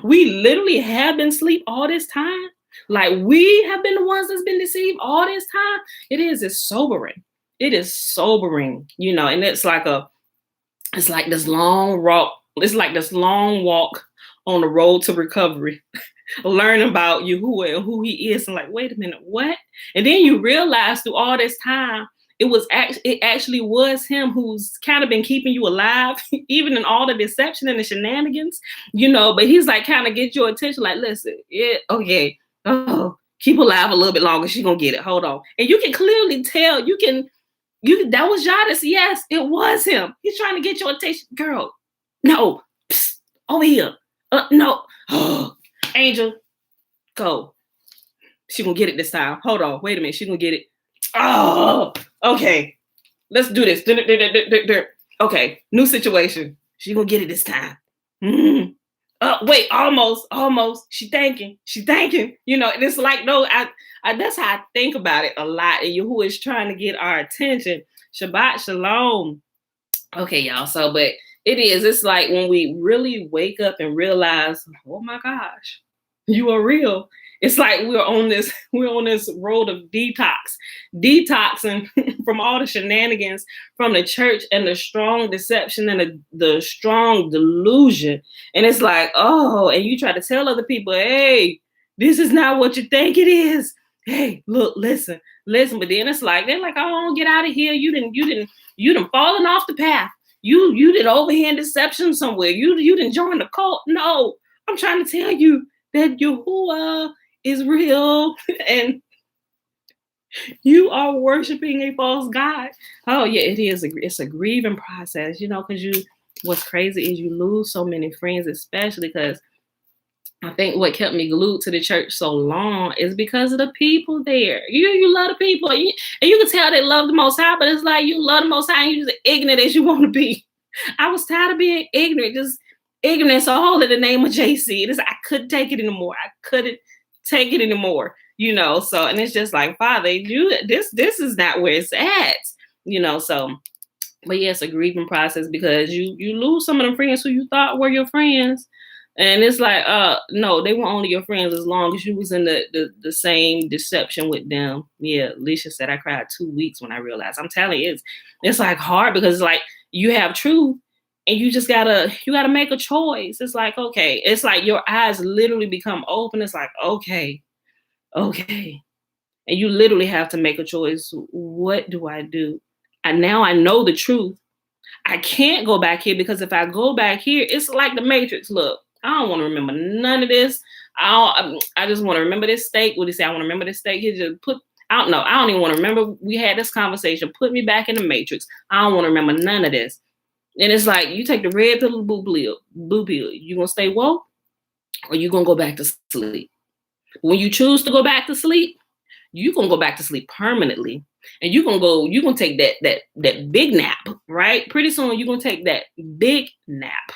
We literally have been asleep all this time. Like we have been the ones that's been deceived all this time. It's sobering. It is sobering, and it's like this long walk. It's like this long walk on the road to recovery. Learn about Yahuwah and who he is, and like, wait a minute, what? And then you realize through all this time, it actually was him who's kind of been keeping you alive, even in all the deception and the shenanigans, but he's like kind of get your attention, like, listen, okay, keep alive a little bit longer, she's gonna get it, hold on. And you can clearly tell, that was Jadis, yes, it was him. He's trying to get your attention, girl. No, psst, over here, no. Angel, go. She gonna get it this time. Hold on. Wait a minute. She gonna get it. Oh, okay. Let's do this. Okay. New situation. She gonna get it this time. Wait, almost. She thinking. It's like, no, that's how I think about it a lot. And Yahuwah is trying to get our attention. Shabbat shalom. Okay, y'all. So, but it's like when we really wake up and realize, oh my gosh, you are real. It's like we're on this road of detoxing from all the shenanigans from the church and the strong deception and the strong delusion. And it's like, oh, and you try to tell other people, hey, this is not what you think it is. Hey, look, listen. But then it's like, they're like, oh, get out of here. You didn't fallen off the path. You did overhand deception somewhere. You didn't join the cult. No, I'm trying to tell you that Yahuwah is real and you are worshiping a false God. Oh yeah, it is. It's a grieving process, because what's crazy is you lose so many friends, especially because I think what kept me glued to the church so long is because of the people there. You love the people, and you can tell they love the Most High, but it's like you love the Most High and you're just ignorant as you want to be. I was tired of being ignorant, just ignorance all in the name of JC. I couldn't take it anymore. So, and it's just like, Father, this is not where it's at, so. But yeah, it's a grieving process because you lose some of them friends who you thought were your friends. And it's like, no, they weren't only your friends as long as you was in the same deception with them. Yeah, Alicia said I cried 2 weeks when I realized. I'm telling you, it's like hard because it's like you have truth and you just gotta make a choice. It's like, okay, it's like your eyes literally become open. It's like, okay. And you literally have to make a choice. What do I do? And now I know the truth. I can't go back here because if I go back here, it's like the Matrix. Look, I don't want to remember none of this. I just want to remember this steak. What do you say? I want to remember this steak. He just I don't know. I don't even want to remember. We had this conversation. Put me back in the Matrix. I don't want to remember none of this. And it's like, you take the red pill or the blue pill. You going to stay woke or you going to go back to sleep? When you choose to go back to sleep, you're going to go back to sleep permanently. And you're going to take that big nap, right? Pretty soon you're going to take that big nap.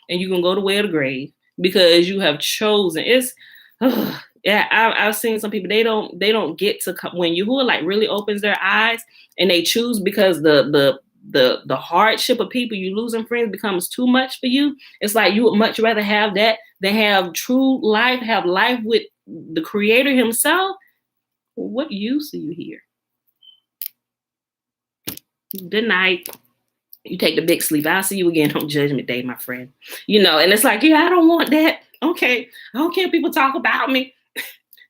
And you're going to go the way of the grave because you have chosen. I've seen some people, they don't get to come when Yahuwah like really opens their eyes and they choose because the hardship of people, you losing friends becomes too much for you. It's like you would much rather have that than have true life, have life with the Creator himself. What use are you here? Good night. You take the big sleep. I'll see you again on Judgment Day, my friend. And it's like, yeah, I don't want that. Okay. I don't care if people talk about me.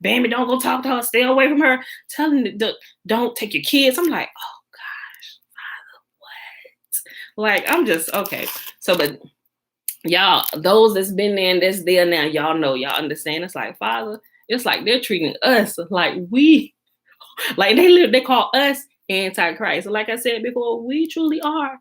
Baby, don't go talk to her. Stay away from her. Tell them don't take your kids. I'm like, oh gosh, Father, what? Like, I'm just, okay. So, but y'all, those that's been there and that's there now, y'all know, y'all understand. It's like, Father, it's like they're treating us like they call us Antichrist. Like I said before, we truly are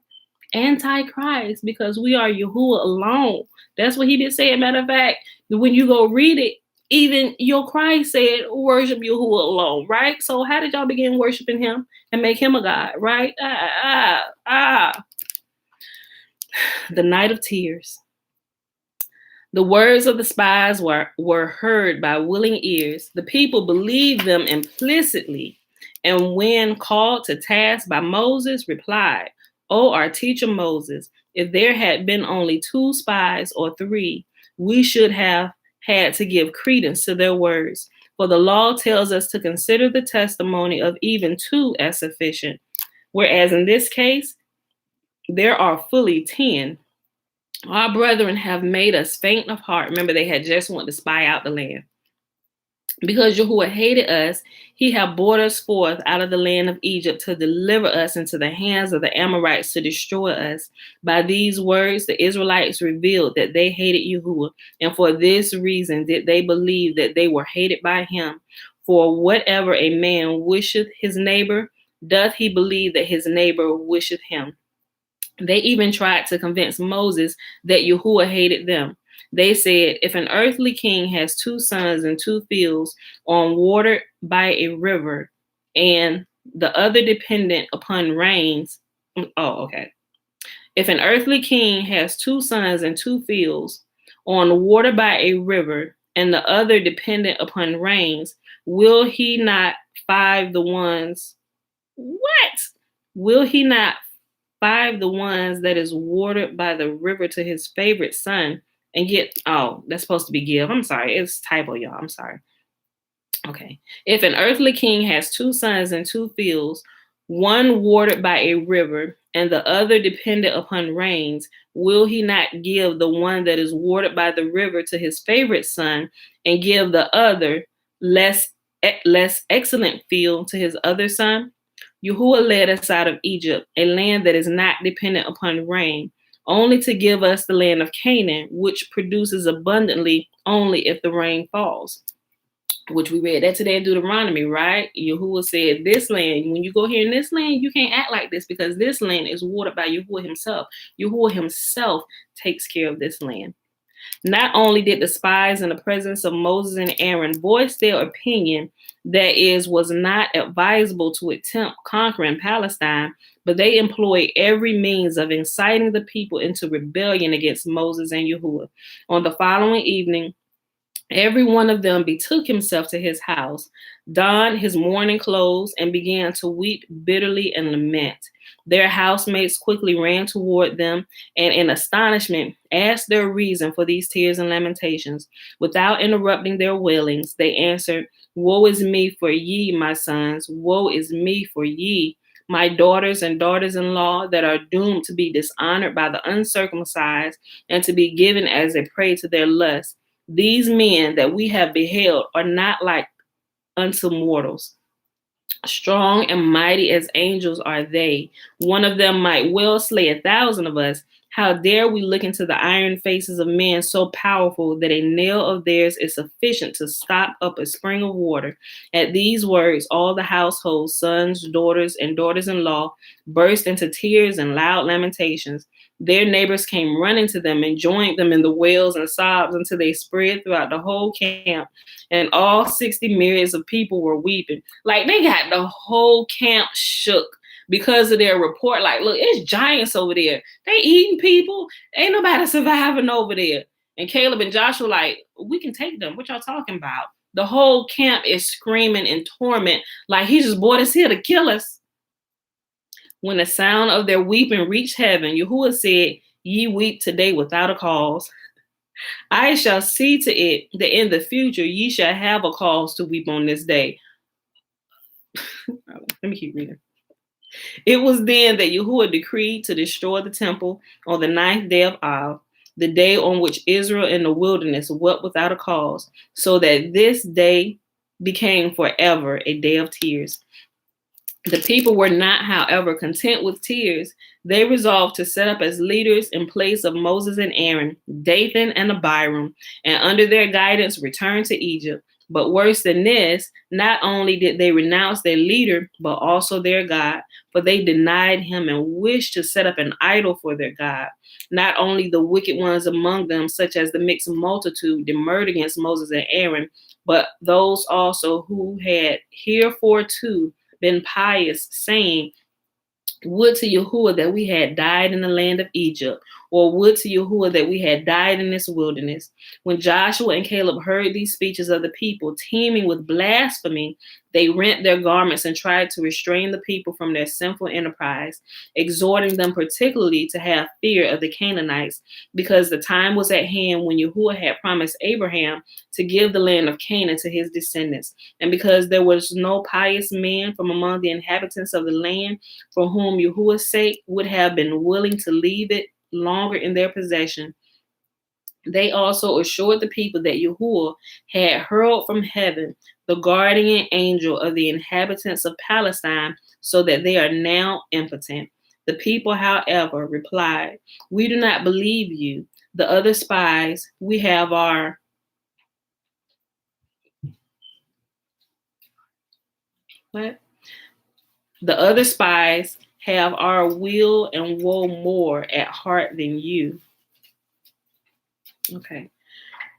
Antichrist because we are Yahuwah alone. That's what he did say. As a matter of fact, when you go read it, even your Christ said, worship Yahuwah alone, right? So how did y'all begin worshiping him and make him a God, right? The night of tears. The words of the spies were heard by willing ears. The people believed them implicitly And when called to task by Moses, replied, O our teacher Moses, if there had been only 2 spies or 3, we should have had to give credence to their words. For the law tells us to consider the testimony of even 2 as sufficient. Whereas in this case, there are fully 10. Our brethren have made us faint of heart. Remember, they had just wanted to spy out the land. Because Yahuwah hated us, he had brought us forth out of the land of Egypt to deliver us into the hands of the Amorites to destroy us. By these words, the Israelites revealed that they hated Yahuwah, and for this reason did they believe that they were hated by him. For whatever a man wisheth his neighbor, doth he believe that his neighbor wisheth him. They even tried to convince Moses that Yahuwah hated them. They said, if an earthly king has 2 sons in 2 fields on water by a river, and the other dependent upon rains. If an earthly king has 2 sons in 2 fields on water by a river, and the other dependent upon rains, will he not 5 the ones? What? Will he not 5 the ones that is watered by the river to his favorite son? And get, that's supposed to be give. I'm sorry. It's typo, y'all. I'm sorry. Okay. If an earthly king has 2 sons in 2 fields, one watered by a river and the other dependent upon rains, will he not give the one that is watered by the river to his favorite son and give the other less excellent field to his other son? Yahuwah led us out of Egypt, a land that is not dependent upon rain, only to give us the land of Canaan, which produces abundantly only if the rain falls. Which we read that today in Deuteronomy, right? Yahuwah said, this land, when you go here in this land, you can't act like this because this land is watered by Yahuwah himself. Yahuwah himself takes care of this land. Not only did the spies in the presence of Moses and Aaron voice their opinion that it was not advisable to attempt conquering Palestine, but they employed every means of inciting the people into rebellion against Moses and Yahuwah. On the following evening, every one of them betook himself to his house, donned his mourning clothes, and began to weep bitterly and lament. Their housemates quickly ran toward them and in astonishment asked their reason for these tears and lamentations. Without interrupting their wailings, they answered, Woe is me for ye, my sons, woe is me for ye, my daughters and daughters-in-law that are doomed to be dishonored by the uncircumcised and to be given as a prey to their lust. These men that we have beheld are not like unto mortals. Strong and mighty as angels are they. One of them might well slay 1,000 of us. How dare we look into the iron faces of men so powerful that a nail of theirs is sufficient to stop up a spring of water? At these words, all the household, sons, daughters, and daughters-in-law burst into tears and loud lamentations. Their neighbors came running to them and joined them in the wails and sobs until they spread throughout the whole camp. And all 60 myriads of people were weeping. Like they got the whole camp shook because of their report. Like, look, it's giants over there. They eating people. Ain't nobody surviving over there. And Caleb and Joshua like, we can take them. What y'all talking about? The whole camp is screaming in torment like he just brought us here to kill us. When the sound of their weeping reached heaven, Yahuwah said, Ye weep today without a cause. I shall see to it that in the future ye shall have a cause to weep on this day. Let me keep reading. It was then that Yahuwah decreed to destroy the temple on the 9th day of Av, the day on which Israel in the wilderness wept without a cause, so that this day became forever a day of tears. The people were not, however, content with tears. They resolved to set up as leaders in place of Moses and Aaron, Dathan and Abiram, and under their guidance return to Egypt. But worse than this, not only did they renounce their leader, but also their God, for they denied him and wished to set up an idol for their God. Not only the wicked ones among them, such as the mixed multitude, demurred against Moses and Aaron, but those also who had heretofore been pious, saying, Would to Yahuwah that we had died in the land of Egypt, or would to Yahuwah that we had died in this wilderness. When Joshua and Caleb heard these speeches of the people, teeming with blasphemy, they rent their garments and tried to restrain the people from their sinful enterprise, exhorting them particularly to have fear of the Canaanites, because the time was at hand when Yahuwah had promised Abraham to give the land of Canaan to his descendants, and because there was no pious man from among the inhabitants of the land for whom Yahuwah's sake would have been willing to leave it longer in their possession. They also assured the people that Yahuwah had hurled from heaven the guardian angel of the inhabitants of Palestine, so that they are now impotent. The people, however, replied, "We do not believe you. The other spies, we have our..." What? "The other spies have our weal and woe more at heart than you." Okay.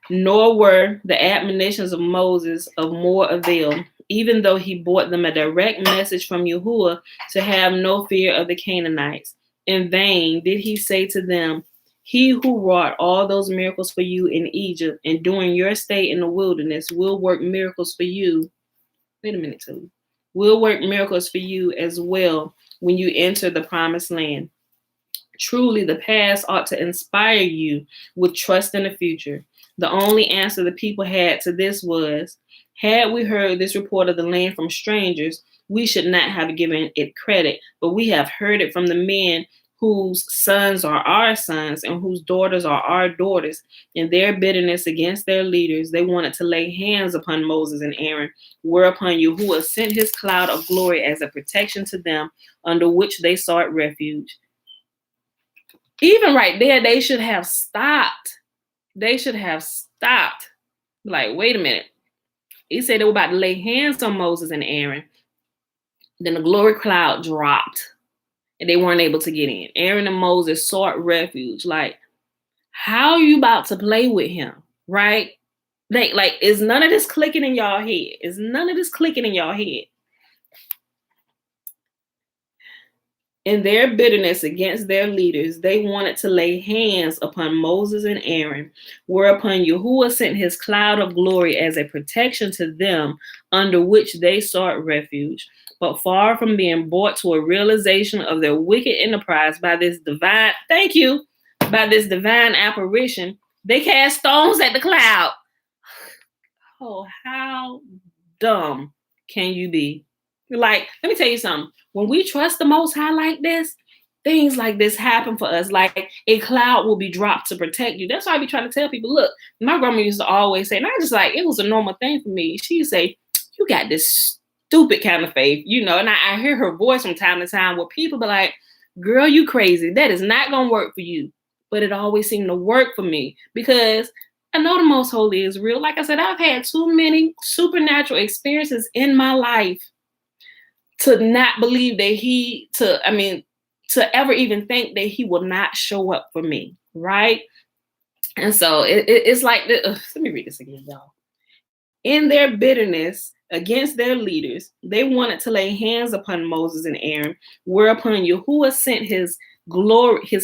"Nor were the admonitions of Moses of more avail, even though he brought them a direct message from Yahuwah to have no fear of the Canaanites. In vain did he say to them, 'He who wrought all those miracles for you in Egypt and during your stay in the wilderness will work miracles for you.'" Wait a minute, too. "Will work miracles for you as well when you enter the promised land. Truly, the past ought to inspire you with trust in the future." The only answer the people had to this was, "Had we heard this report of the land from strangers, we should not have given it credit, but we have heard it from the men whose sons are our sons and whose daughters are our daughters." In their bitterness against their leaders, they wanted to lay hands upon Moses and Aaron, whereupon Yahuwah sent his cloud of glory as a protection to them, under which they sought refuge. Even right there, they should have stopped. They should have stopped. Like, wait a minute. He said they were about to lay hands on Moses and Aaron. Then the glory cloud dropped and they weren't able to get in. Aaron and Moses sought refuge. Like, how are you about to play with him? Right? Like, is none of this clicking in y'all head? Is none of this clicking in y'all head? In their bitterness against their leaders, they wanted to lay hands upon Moses and Aaron, whereupon Yahuwah sent his cloud of glory as a protection to them, under which they sought refuge. But far from being brought to a realization of their wicked enterprise by this divine apparition, they cast stones at the cloud. Oh, how dumb can you be? Like, let me tell you something. When we trust the Most High like this, things like this happen for us. Like, a cloud will be dropped to protect you. That's why I be trying to tell people, look, my grandma used to always say, and I just like, it was a normal thing for me. She used to say, "You got this stupid kind of faith," and I hear her voice from time to time where people be like, "Girl, you crazy. That is not going to work for you." But it always seemed to work for me because I know the Most Holy is real. Like I said, I've had too many supernatural experiences in my life to not believe that to ever even think that he will not show up for me, right? And so it's like, let me read this again, y'all. In their bitterness against their leaders, they wanted to lay hands upon Moses and Aaron, whereupon Yahuwah sent his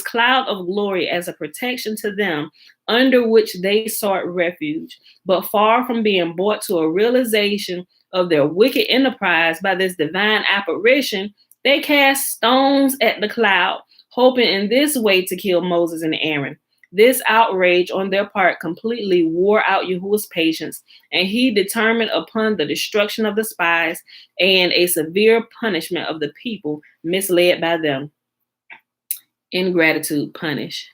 cloud of glory as a protection to them, under which they sought refuge. But far from being brought to a realization of their wicked enterprise by this divine apparition, they cast stones at the cloud, hoping in this way to kill Moses and Aaron. This outrage on their part completely wore out Yahuwah's patience, and he determined upon the destruction of the spies and a severe punishment of the people misled by them. Ingratitude punish.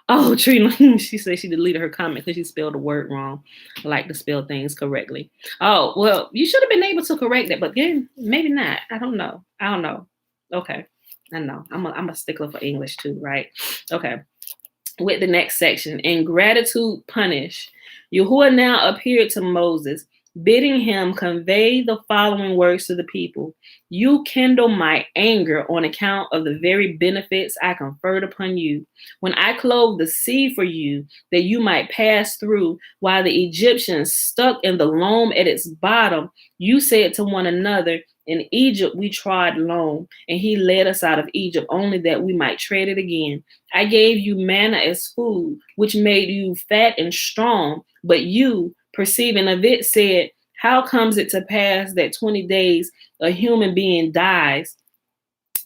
Oh, Trina, she said she deleted her comment because she spelled a word wrong. I like to spell things correctly. Oh, well, you should have been able to correct it, but again, maybe not. I don't know. Okay. I know. I'm a stickler for English too, right? Okay. With the next section, ingratitude punish. Yahuwah now appeared to Moses bidding him convey the following words to the people. You kindle my anger on account of the very benefits I conferred upon you. When I clove the sea for you, that you might pass through, while the Egyptians stuck in the loam at its bottom, you said to one another, in Egypt we trod loam, and he led us out of Egypt only that we might tread it again. I gave you manna as food, which made you fat and strong, but you, perceiving of it, said, how comes it to pass that 20 days a human being dies,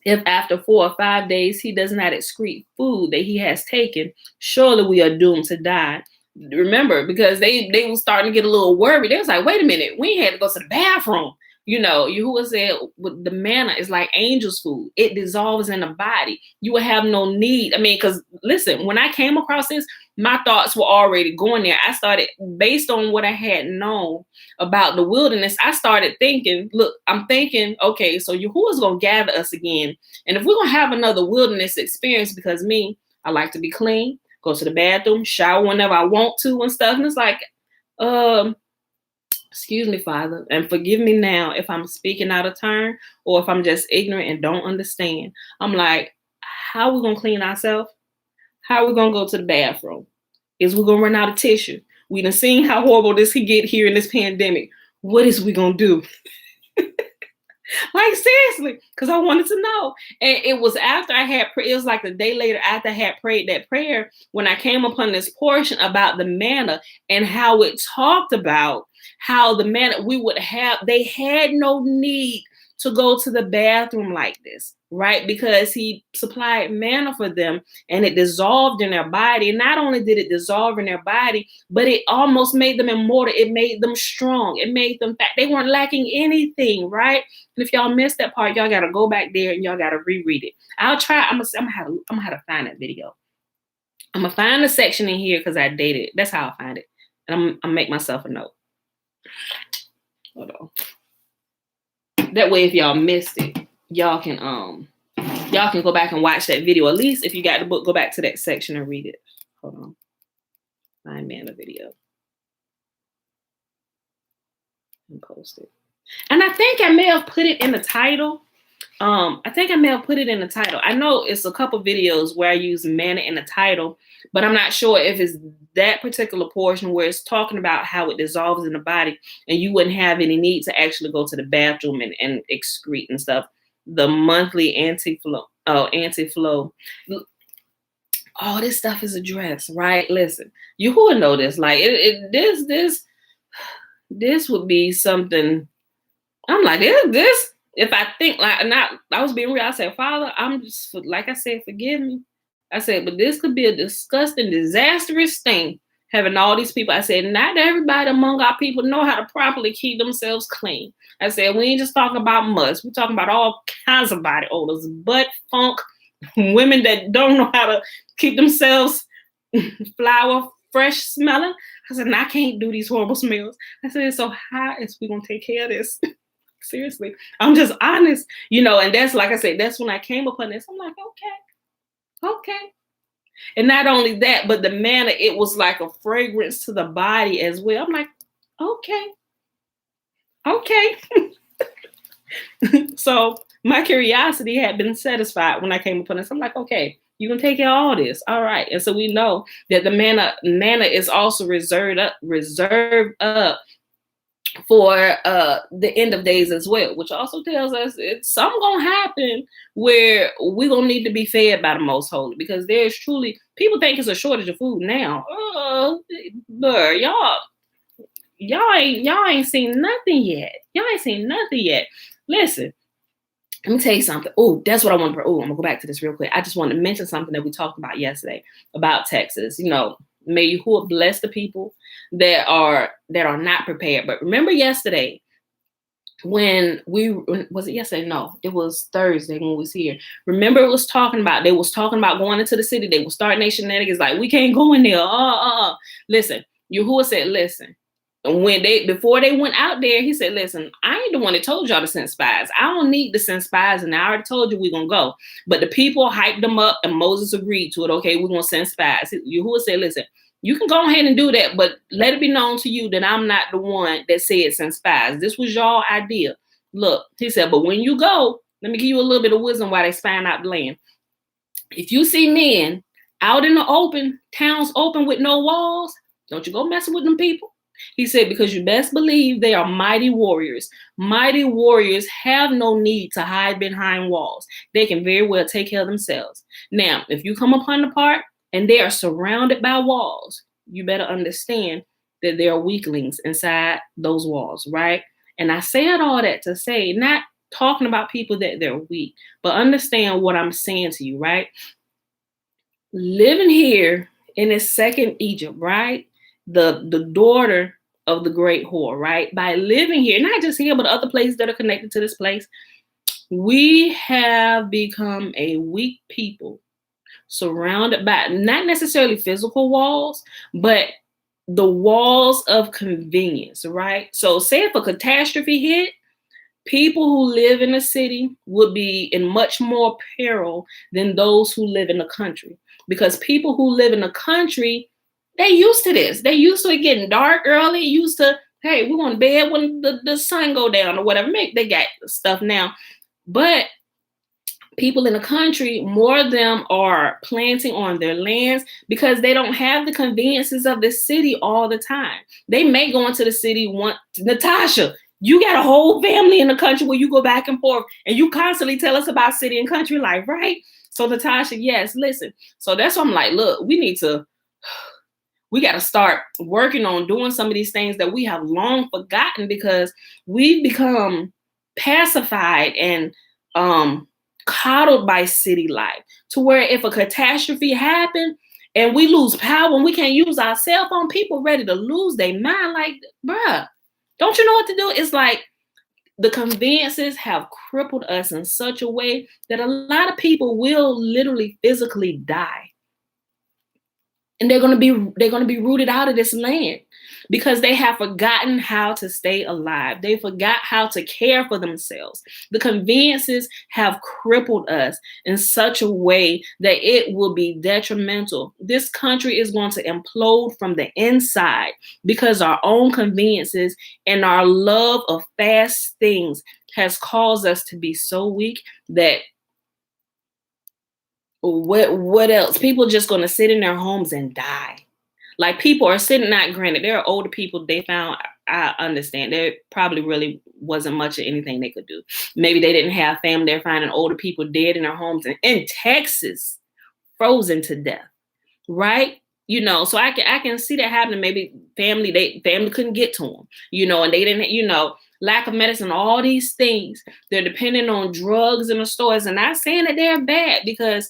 if after 4 or 5 days he does not excrete food that he has taken? Surely we are doomed to die. Remember, because they were starting to get a little worried. They was like, wait a minute, we had to go to the bathroom. You know, Yahuwah said the manna is like angel's food. It dissolves in the body. You will have no need. I mean, because listen, when I came across this, my thoughts were already going there. I started, based on what I had known about the wilderness, I started thinking, look, I'm thinking, okay, so Yahuwah's going to gather us again. And if we're going to have another wilderness experience, because I like to be clean, go to the bathroom, shower whenever I want to and stuff. And it's like, excuse me, Father, and forgive me now if I'm speaking out of turn or if I'm just ignorant and don't understand. I'm like, how are we going to clean ourselves? How are we going to go to the bathroom? Is we going to run out of tissue? We done seen how horrible this could get here in this pandemic. What is we going to do? Like, seriously, because I wanted to know. And it was after it was like the day later after I had prayed that prayer when I came upon this portion about the manna and how it talked about how the manna they had no need to go to the bathroom like this, right? Because he supplied manna for them and it dissolved in their body. And not only did it dissolve in their body, but it almost made them immortal. It made them strong. It made them fat. They weren't lacking anything, right? And if y'all missed that part, y'all got to go back there and y'all got to reread it. I'll try. I'm gonna have to find that video. I'm gonna find the section in here because I dated it. That's how I find it. And I'm make myself a note. Hold on. That way, if y'all missed it, y'all can go back and watch that video. At least if you got the book, go back to that section and read it. Hold on. Find manna video. And post it. And I think I may have put it in the title. I know it's a couple videos where I use manna in the title, but I'm not sure if it's that particular portion where it's talking about how it dissolves in the body and you wouldn't have any need to actually go to the bathroom and excrete and stuff. The monthly anti-flow. All this stuff is addressed, right? Listen, Yahuwah know this. Like this would be something. I'm like, this. If I think I was being real, I said, Father, I'm just, like I said, forgive me. I said, but this could be a disgusting, disastrous thing, having all these people. I said, not everybody among our people know how to properly keep themselves clean. I said, we ain't just talking about must. We're talking about all kinds of body odors, butt funk, women that don't know how to keep themselves flower fresh smelling. I said, I can't do these horrible smells. I said, so how is we going to take care of this? Seriously, I'm just honest, and that's, like I said, that's when I came upon this. I'm like, okay. And not only that, but the manna, it was like a fragrance to the body as well. I'm like, okay. So my curiosity had been satisfied when I came upon this. I'm like, okay, you can take care of all this. All right. And so we know that the manna is also reserved up for the end of days as well, which also tells us it's something gonna happen where we're gonna need to be fed by the Most Holy, because there's truly, people think it's a shortage of food now. But y'all ain't seen nothing yet. Listen, let me tell you something. Oh, that's what I want to. I'm gonna go back to this real quick. I just want to mention something that we talked about yesterday about Texas. May Yahuwah bless the people that are not prepared. But remember yesterday was it yesterday? No, it was Thursday when we was here. Remember they was talking about going into the city. They were starting their shenanigans like, we can't go in there. Listen, Yahuwah said, listen. And before they went out there, he said, listen, I ain't the one that told y'all to send spies. I don't need to send spies, and I already told you we're going to go. But the people hyped them up, and Moses agreed to it. Okay, we're going to send spies. Yahuwah said, listen, You can go ahead and do that, but let it be known to you that I'm not the one that said send spies. This was your idea. Look, he said, but when you go, let me give you a little bit of wisdom while they spying out the land. If you see men out in the open, towns open with no walls, don't you go messing with them people. He said, because you best believe they are mighty warriors. Mighty warriors have no need to hide behind walls. They can very well take care of themselves. Now, if you come upon the part and they are surrounded by walls, you better understand that there are weaklings inside those walls, right? And I said all that to say, not talking about people that they're weak, but understand what I'm saying to you, right? Living here in this second Egypt, right? The daughter of the great whore, right? By living here, not just here, but other places that are connected to this place, we have become a weak people surrounded by not necessarily physical walls, but the walls of convenience, right? So say if a catastrophe hit, people who live in a city would be in much more peril than those who live in the country. Because people who live in the country, they used to this. They used to it getting dark early, used to, hey, we're going to bed when the sun go down or whatever. Maybe they got stuff now. But people in the country, more of them are planting on their lands because they don't have the conveniences of the city all the time. They may go into the city Natasha, you got a whole family in the country where you go back and forth and you constantly tell us about city and country life, right? So Natasha, yes, listen. So that's why I'm like, look, we got to start working on doing some of these things that we have long forgotten because we've become pacified and coddled by city life to where if a catastrophe happened and we lose power and we can't use our cell phone, people ready to lose their mind. Like, bruh, don't you know what to do? It's like the conveniences have crippled us in such a way that a lot of people will literally physically die. And they're going to be rooted out of this land because they have forgotten how to stay alive. They forgot how to care for themselves. The conveniences have crippled us in such a way that it will be detrimental. This country is going to implode from the inside because our own conveniences and our love of fast things has caused us to be so weak that what else? People just going to sit in their homes and die. Like people are sitting, not granted, there are older people they found, I understand. There probably really wasn't much of anything they could do. Maybe they didn't have family. They're finding older people dead in their homes in Texas, frozen to death, right? You know, so I can see that happening. Maybe family couldn't get to them, you know, and they didn't, you know, lack of medicine, all these things. They're dependent on drugs in the stores. And not saying that they're bad because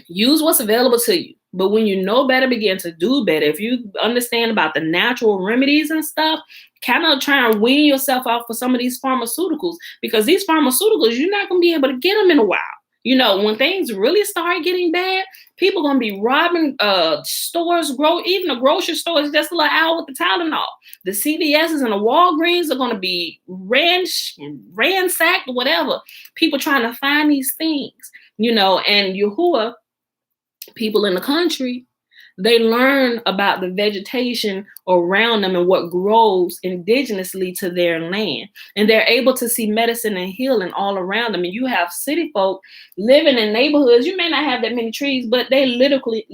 use what's available to you. But when you know better, begin to do better. If you understand about the natural remedies and stuff, kind of try and wean yourself off for some of these pharmaceuticals because these pharmaceuticals, you're not going to be able to get them in a while. You know, when things really start getting bad, people are going to be robbing stores, even the grocery stores just a little hour with the Tylenol. The CVSs and the Walgreens are going to be ransacked, whatever. People trying to find these things, you know, and Yahuwah, people in the country, they learn about the vegetation around them and what grows indigenously to their land. And they're able to see medicine and healing all around them. And you have city folk living in neighborhoods. You may not have that many trees, but they literally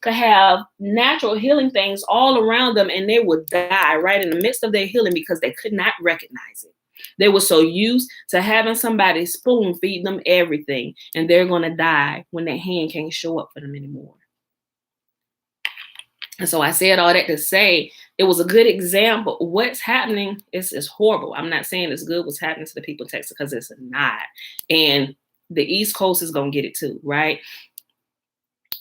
could have natural healing things all around them. And they would die right in the midst of their healing because they could not recognize it. They were so used to having somebody spoon feed them everything. And they're going to die when their hand can't show up for them anymore. And so I said all that to say it was a good example. What's happening is horrible. I'm not saying it's good what's happening to the people of Texas because it's not. And the East Coast is going to get it too, right?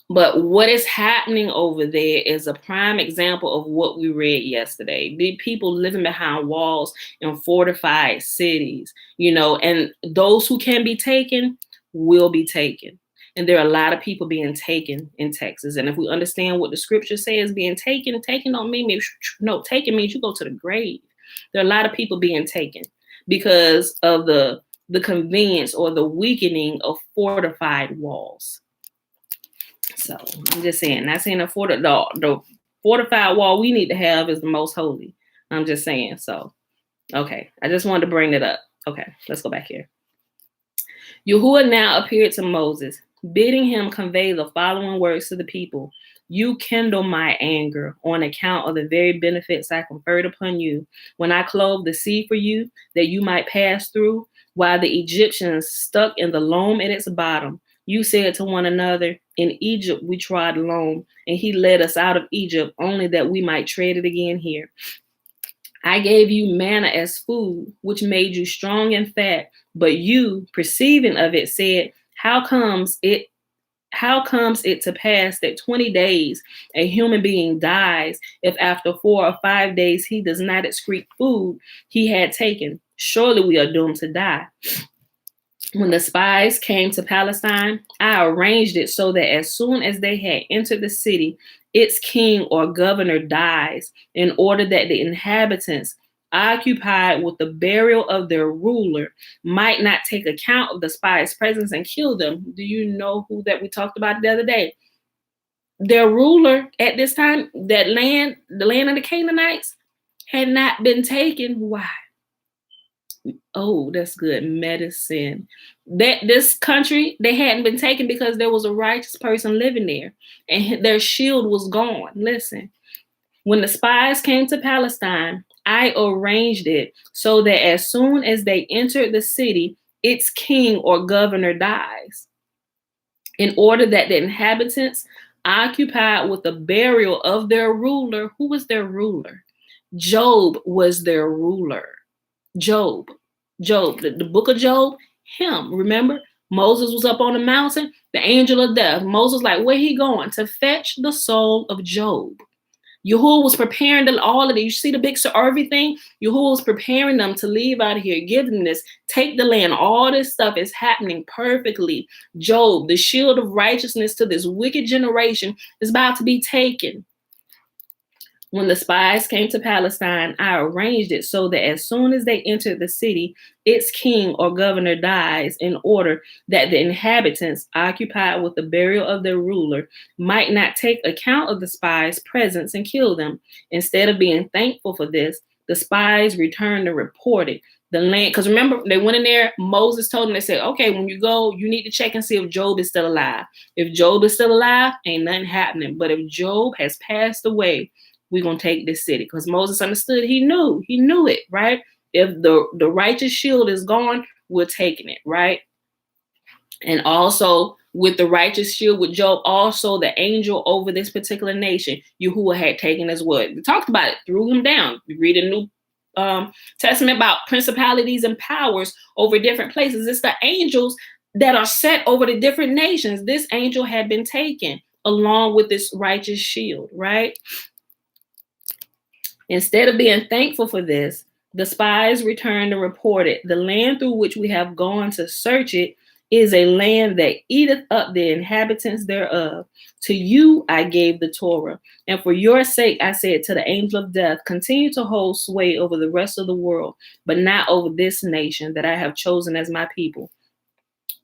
But what is happening over there is a prime example of what we read yesterday. The people living behind walls in fortified cities, you know, and those who can be taken will be taken. And there are a lot of people being taken in Texas. And if we understand what the scripture says, being taken don't mean, taken means you go to the grave. There are a lot of people being taken because of the convenience or the weakening of fortified walls. So I'm just saying, not saying the fortified wall we need to have is the most holy. I'm just saying. So, okay. I just wanted to bring it up. Okay, let's go back here. Yahuwah now appeared to Moses, bidding him convey the following words to the people. You kindle my anger on account of the very benefits I conferred upon you when I clove the sea for you, that you might pass through, while the Egyptians stuck in the loam at its bottom. You said to one another, in Egypt we trod loam, and he led us out of Egypt, only that we might tread it again here. I gave you manna as food, which made you strong and fat, but you, perceiving of it, said, How comes it to pass that 20 days a human being dies if after 4 or 5 days he does not excrete food he had taken? Surely we are doomed to die. When the spies came to Palestine, I arranged it so that as soon as they had entered the city, its king or governor dies, in order that the inhabitants, occupied with the burial of their ruler, might not take account of the spies' presence and kill them. Do you know who that we talked about the other day? Their ruler at this time, that land, the land of the Canaanites, had not been taken. Why? Oh, that's good. Medicine. That this country, they hadn't been taken because there was a righteous person living there and their shield was gone. Listen, when the spies came to Palestine, I arranged it so that as soon as they entered the city, its king or governor dies, in order that the inhabitants, occupied with the burial of their ruler, who was their ruler? Job was their ruler. Job, the book of Job, him. Remember, Moses was up on the mountain, the angel of death. Moses, like, where he going? To fetch the soul of Job. Yahuwah was preparing them, all of it. You see the big everything? Yahuwah was preparing them to leave out of here, give them this, take the land. All this stuff is happening perfectly. Job, the shield of righteousness to this wicked generation, is about to be taken. When the spies came to Palestine, I arranged it so that as soon as they entered the city, its king or governor dies, in order that the inhabitants, occupied with the burial of their ruler, might not take account of the spies' presence and kill them. Instead of being thankful for this, the spies returned and reported the land. Because remember, they went in there, Moses told them, they said, okay, when you go, you need to check and see if Job is still alive. If Job is still alive, ain't nothing happening. But if Job has passed away, we're going to take this city. Because Moses understood, he knew it, right? If the righteous shield is gone, we're taking it, right? And also with the righteous shield with Job, also the angel over this particular nation, Yahuwah had taken as well. We talked about it, threw him down. We read a New Testament about principalities and powers over different places. It's the angels that are set over the different nations. This angel had been taken along with this righteous shield, right? Instead of being thankful for this, the spies returned and reported, the land through which we have gone to search it is a land that eateth up the inhabitants thereof. To you I gave the Torah, and for your sake I said to the angel of death, continue to hold sway over the rest of the world, but not over this nation that I have chosen as my people.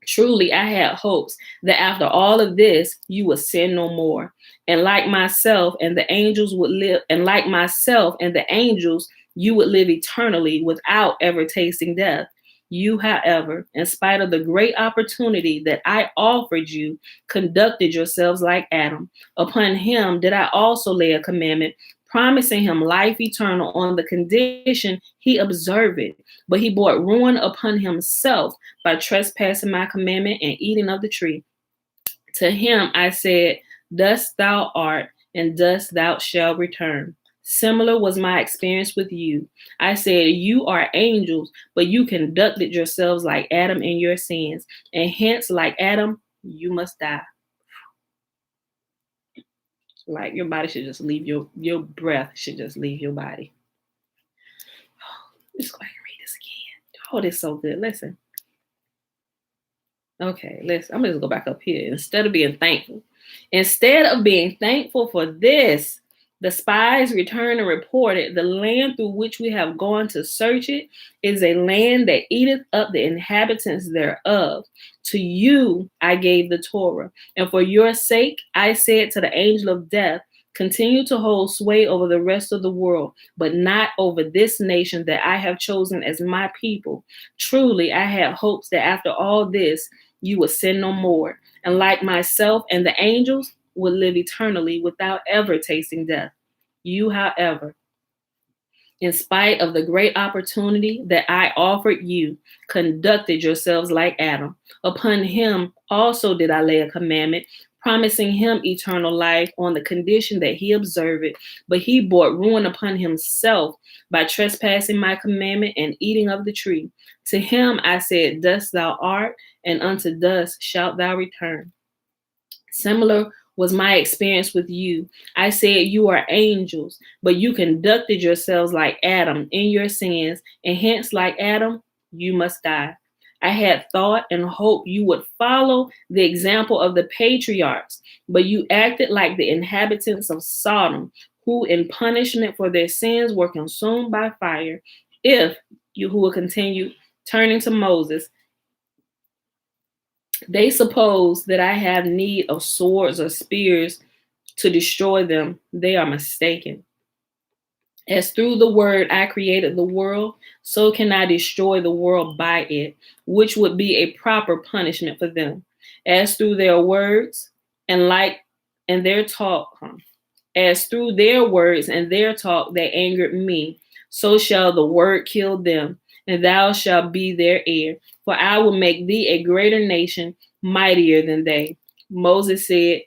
Truly, I had hopes that after all of this, you would sin no more. And like myself and the angels would live, and like myself and the angels, you would live eternally without ever tasting death. You, however, in spite of the great opportunity that I offered you, conducted yourselves like Adam. Upon him did I also lay a commandment, promising him life eternal on the condition he observed it. But he brought ruin upon himself by trespassing my commandment and eating of the tree. To him I said, thus thou art, and thus thou shalt return. Similar was my experience with you. I said, you are angels, but you conducted yourselves like Adam in your sins, and hence, like Adam, you must die. Like your body should just leave your breath should just leave your body. Let's go ahead and read this again. Oh, this is so good. Listen. Okay, I'm gonna just go back up here. Instead of being thankful for this, The spies returned and reported, the land through which we have gone to search it is a land that eateth up the inhabitants thereof. To you I gave the Torah, and for your sake I said to the angel of death, continue to hold sway over the rest of the world, but not over this nation that I have chosen as my people. Truly, I had hopes that after all this, you would sin no more, and like myself and the angels, would live eternally without ever tasting death. You, however, in spite of the great opportunity that I offered you, conducted yourselves like Adam. Upon him also did I lay a commandment, promising him eternal life on the condition that he observe it. But he brought ruin upon himself by trespassing my commandment and eating of the tree. To him I said, dust thou art, and unto dust shalt thou return. Similar was my experience with you. I said you are angels, but you conducted yourselves like Adam in your sins, and hence, like Adam, you must die. I had thought and hoped you would follow the example of the patriarchs, but you acted like the inhabitants of Sodom, who in punishment for their sins were consumed by fire. If Yahuwah continued turning to Moses, they suppose that I have need of swords or spears to destroy them. They are mistaken. As through the word I created the world, so can I destroy the world by it, which would be a proper punishment for them. As through their words and their talk, as through their words and their talk they angered me, so shall the word kill them, and thou shalt be their heir. For I will make thee a greater nation, mightier than they. Moses said,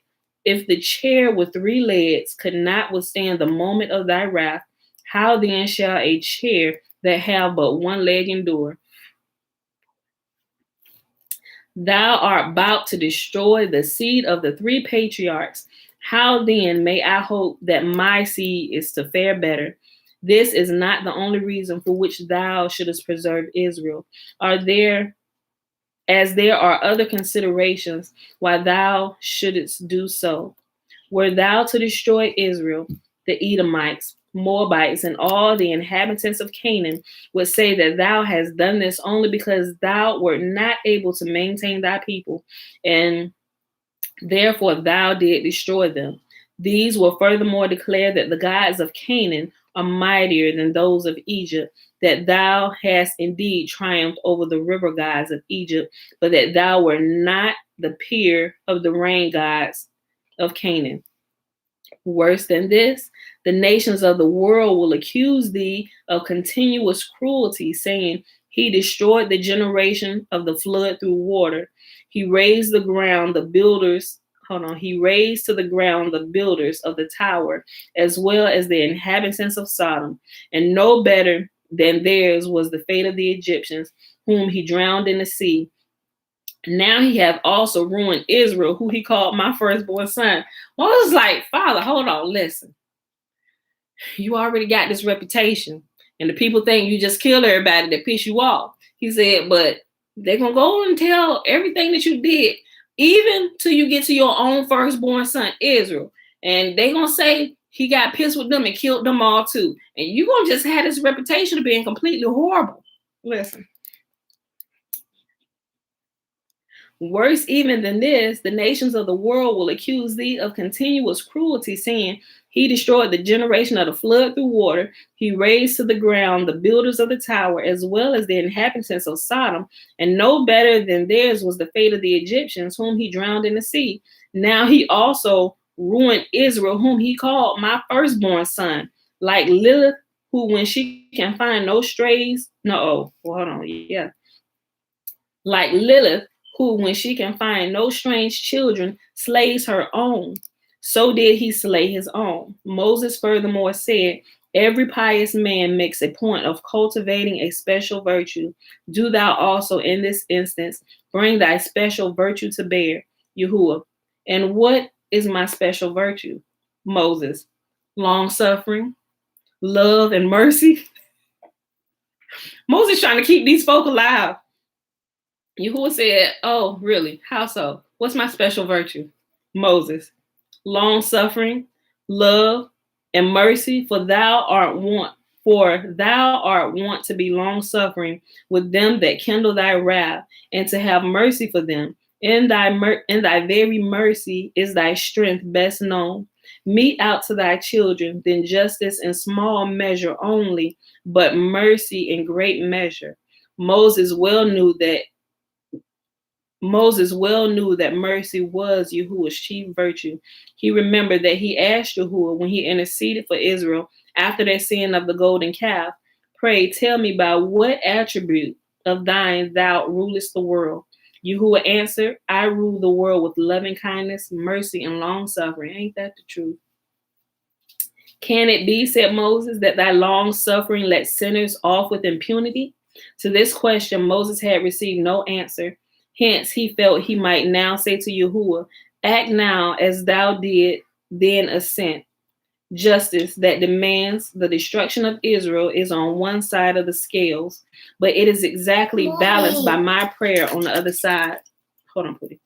if the chair with 3 legs could not withstand the moment of thy wrath, how then shall a chair that have but 1 leg endure? Thou art about to destroy the seed of the 3 patriarchs. How then may I hope that my seed is to fare better? This is not the only reason for which thou shouldest preserve Israel. As there are other considerations why thou shouldest do so. Were thou to destroy Israel, the Edomites, Moabites, and all the inhabitants of Canaan would say that thou hast done this only because thou wert not able to maintain thy people, and therefore thou did destroy them. These will furthermore declare that the gods of Canaan are mightier than those of Egypt, that thou hast indeed triumphed over the river gods of Egypt, but that thou wert not the peer of the rain gods of Canaan. Worse than this, the nations of the world will accuse thee of continuous cruelty, saying, he destroyed the generation of the flood through water. He raised to the ground the builders of the tower, as well as the inhabitants of Sodom. And no better than theirs was the fate of the Egyptians, whom he drowned in the sea. Now he hath also ruined Israel, who he called my firstborn son. Moses was like, Father, hold on, listen. You already got this reputation, and the people think you just kill everybody that piss you off. He said, but they're going to go and tell everything that you did, even till you get to your own firstborn son, Israel. And they're going to say he got pissed with them and killed them all too. And you're going to just have this reputation of being completely horrible. Listen. Worse even than this, the nations of the world will accuse thee of continuous cruelty, saying, he destroyed the generation of the flood through water. He razed to the ground the builders of the tower, as well as the inhabitants of Sodom. And no better than theirs was the fate of the Egyptians, whom he drowned in the sea. Now he also ruined Israel, whom he called my firstborn son, like Lilith, who when she can find no strays, like Lilith, who, when she can find no strange children, slays her own. So did he slay his own. Moses furthermore said, every pious man makes a point of cultivating a special virtue. Do thou also in this instance bring thy special virtue to bear, Yahuwah. And what is my special virtue? Moses, long-suffering, love, and mercy. Moses trying to keep these folk alive. Yahuwah said, oh, really? How so? What's my special virtue? Moses, long-suffering, love, and mercy, for thou art wont to be long suffering with them that kindle thy wrath, and to have mercy for them. In thy very mercy is thy strength best known. Mete out to thy children then justice in small measure only, but mercy in great measure. Moses well knew that mercy was Yahuwah's chief virtue. He remembered that he asked Yahuwah when he interceded for Israel after their sin of the golden calf, "Pray, tell me by what attribute of thine thou rulest the world." Yahuwah answered, "I rule the world with loving kindness, mercy, and long suffering." Ain't that the truth? "Can it be," said Moses, "that thy long suffering lets sinners off with impunity?" To this question, Moses had received no answer. Hence, he felt he might now say to Yahuwah, "Act now as thou did then assent." Justice that demands the destruction of Israel is on one side of the scales, but it is exactly balanced by my prayer on the other side. Hold on, please.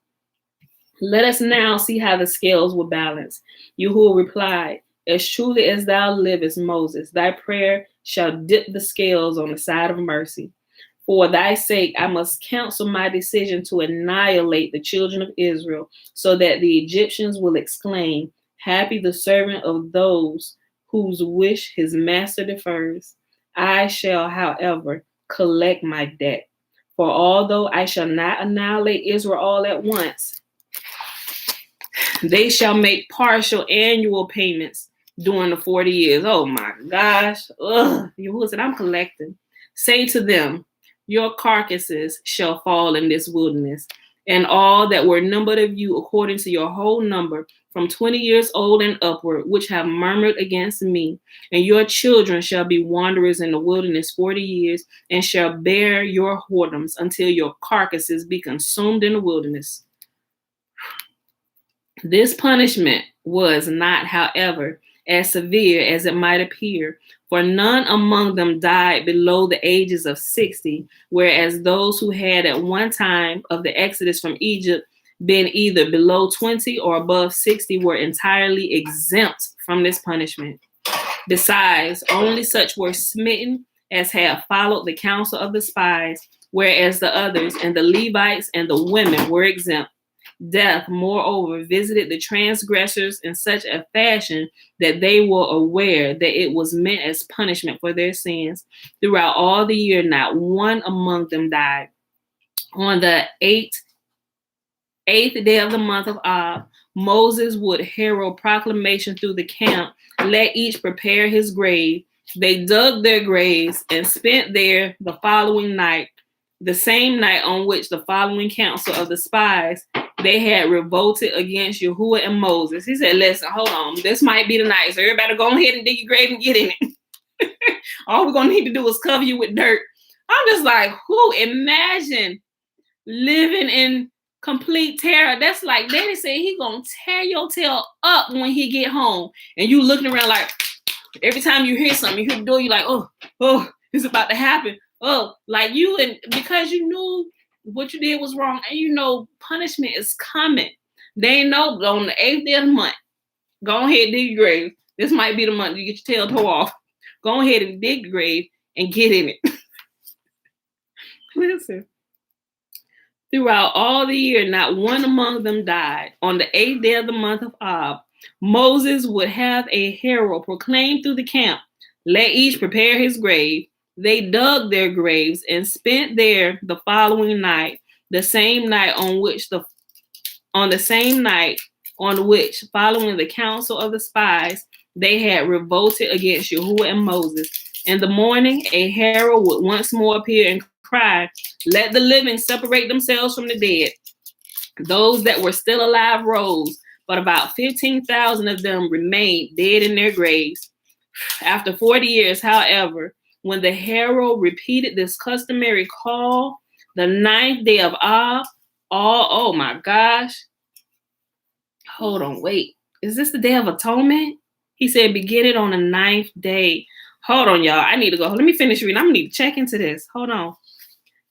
Let us now see how the scales were balanced. Yahuwah replied, "As truly as thou livest, Moses, thy prayer shall dip the scales on the side of mercy. For thy sake, I must cancel my decision to annihilate the children of Israel, so that the Egyptians will exclaim, 'Happy the servant of those whose wish his master defers.' I shall, however, collect my debt. For although I shall not annihilate Israel all at once, they shall make partial annual payments during the 40 years. Oh my gosh. Yahuwah said, I'm collecting. Say to them, your carcasses shall fall in this wilderness, and all that were numbered of you according to your whole number, from 20 years old and upward, which have murmured against me. And your children shall be wanderers in the wilderness 40 years, and shall bear your whoredoms until your carcasses be consumed in the wilderness. This punishment was not, however, as severe as it might appear, for none among them died below the ages of 60, whereas those who had at one time of the exodus from Egypt been either below 20 or above 60 were entirely exempt from this punishment. Besides, only such were smitten as had followed the counsel of the spies, whereas the others and the Levites and the women were exempt. Death, moreover, visited the transgressors in such a fashion that they were aware that it was meant as punishment for their sins. Throughout all the year, not one among them died. On the eighth day of the month of Ab, Moses would herald proclamation through the camp, "Let each prepare his grave." They dug their graves and spent there the following night, the same night on which the following council of the spies they had revolted against Yahuwah and Moses. He said, listen, hold on. This might be the night. So everybody go ahead and dig your grave and get in it. All we're going to need to do is cover you with dirt. I'm just like, imagine living in complete terror. That's like Daddy said he going to tear your tail up when he get home. And you looking around like, every time you hear something, you hear the door, you're like, oh, it's about to happen. Oh, like you, and because you knew what you did was wrong, and you know punishment is coming. They know on the 8th day of the month, go ahead, dig your grave. This might be the month you get your tail tore off. Go ahead and dig the grave and get in it. Listen. Throughout all the year, not one among them died. On the 8th day of the month of Ab, Moses would have a herald proclaim through the camp, "Let each prepare his grave." They dug their graves and spent there the following night, the same night on which, following the counsel of the spies, they had revolted against Yahuwah and Moses. In the morning, a herald would once more appear and cry, "Let the living separate themselves from the dead." Those that were still alive rose, but about 15,000 of them remained dead in their graves. After 40 years, however, when the herald repeated this customary call, the 9th day of Ab, oh my gosh. Hold on, wait. Is this the Day of Atonement? He said, begin it on the 9th day. Hold on, y'all. I need to go. Let me finish reading. I'm going to need to check into this. Hold on.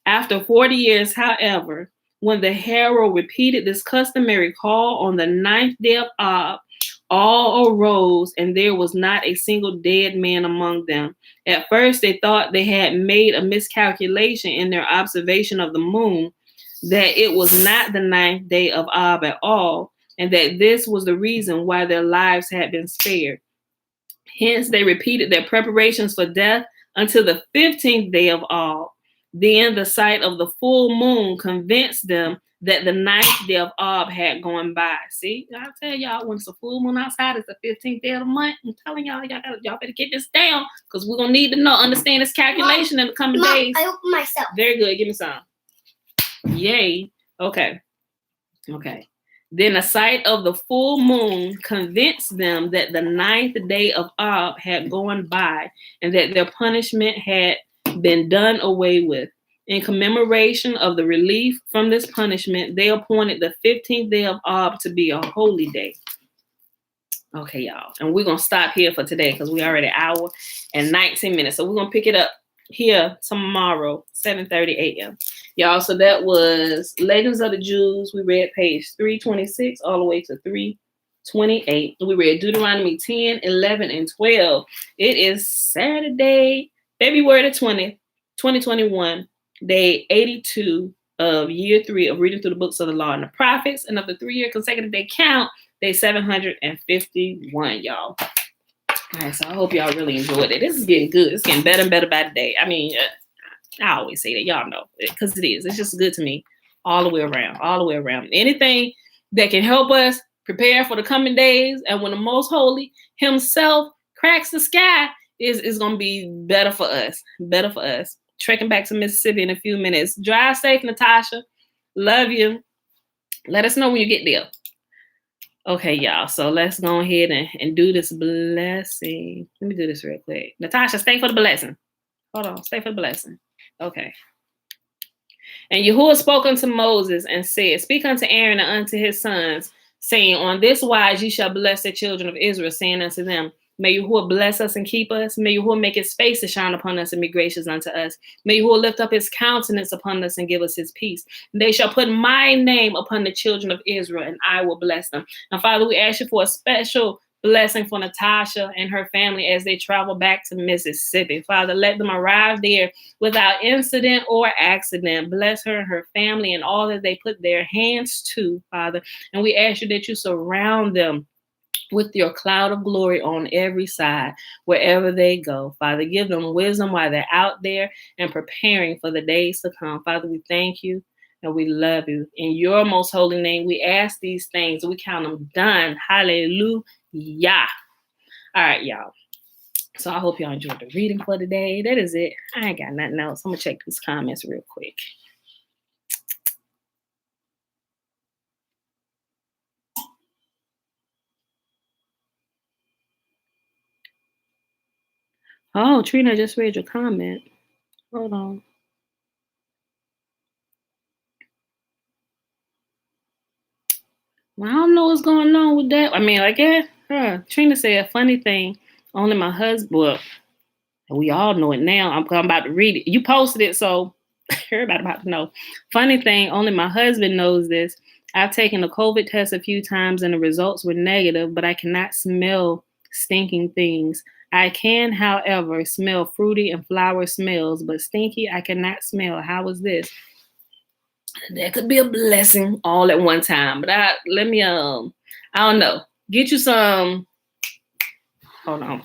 After 40 years, however, when the herald repeated this customary call on the 9th day of Ab, all arose, and there was not a single dead man among them. At first, they thought they had made a miscalculation in their observation of the moon, that it was not the 9th day of Ab at all, and that this was the reason why their lives had been spared. Hence, they repeated their preparations for death until the 15th day of Ab. Then the sight of the full moon convinced them that the 9th day of Ab had gone by. See, I tell y'all, when it's a full moon outside, it's the 15th day of the month. I'm telling y'all, y'all better get this down, because we're gonna need to understand this calculation in the coming days. I opened myself. Very good. Give me some. Yay. Okay. Then the sight of the full moon convinced them that the 9th day of Ab had gone by, and that their punishment had been done away with. In commemoration of the relief from this punishment, they appointed the 15th day of Ab to be a holy day. Okay, y'all. And we're going to stop here for today, because we're already an hour and 19 minutes. So we're going to pick it up here tomorrow, 7:30 a.m. Y'all, so that was Legends of the Jews. We read page 326 all the way to 328. We read Deuteronomy 10, 11, and 12. It is Saturday, February the 20th, 2021, day 82 of year 3 of reading through the books of the law and the prophets, and of the 3-year consecutive day count, day 751, y'all. All right, so I hope y'all really enjoyed it. This is getting good. It's getting better and better by the day. I mean, I always say that. Y'all know, because it is. It's just good to me all the way around. Anything that can help us prepare for the coming days, and when the Most Holy himself cracks the sky, is going to be better for us. Trekking back to Mississippi in a few minutes. Drive safe, Natasha. Love you. Let us know when you get there. Okay, y'all. So let's go ahead and do this blessing. Let me do this real quick. Natasha, stay for the blessing. Hold on. Stay for the blessing. Okay. And Yahuwah spoke unto Moses and said, Speak unto Aaron and unto his sons, saying, On this wise ye shall bless the children of Israel, saying unto them, May Yahuwah bless us and keep us. May Yahuwah make his face to shine upon us and be gracious unto us. May Yahuwah lift up his countenance upon us and give us his peace. They shall put my name upon the children of Israel, and I will bless them. Now, Father, we ask you for a special blessing for Natasha and her family as they travel back to Mississippi. Father, let them arrive there without incident or accident. Bless her and her family and all that they put their hands to, Father. And we ask you that you surround them with your cloud of glory on every side, wherever they go. Father, give them wisdom while they're out there and preparing for the days to come. Father, we thank you and we love you. In your most holy name, we ask these things. We count them done. Hallelujah. All right, y'all. So I hope y'all enjoyed the reading for today. That is it. I ain't got nothing else. I'm going to check these comments real quick. Oh, Trina just read your comment. Hold on. Well, I don't know what's going on with that. I mean, Trina said a funny thing. Only my husband, well, we all know it now. I'm about to read it. You posted it, so everybody about to know. Funny thing, only my husband knows this. I've taken a COVID test a few times and the results were negative, but I cannot smell stinking things. I can, however, smell fruity and flower smells, but stinky I cannot smell. How is this? That could be a blessing all at one time. But I don't know. Get you some. Hold on.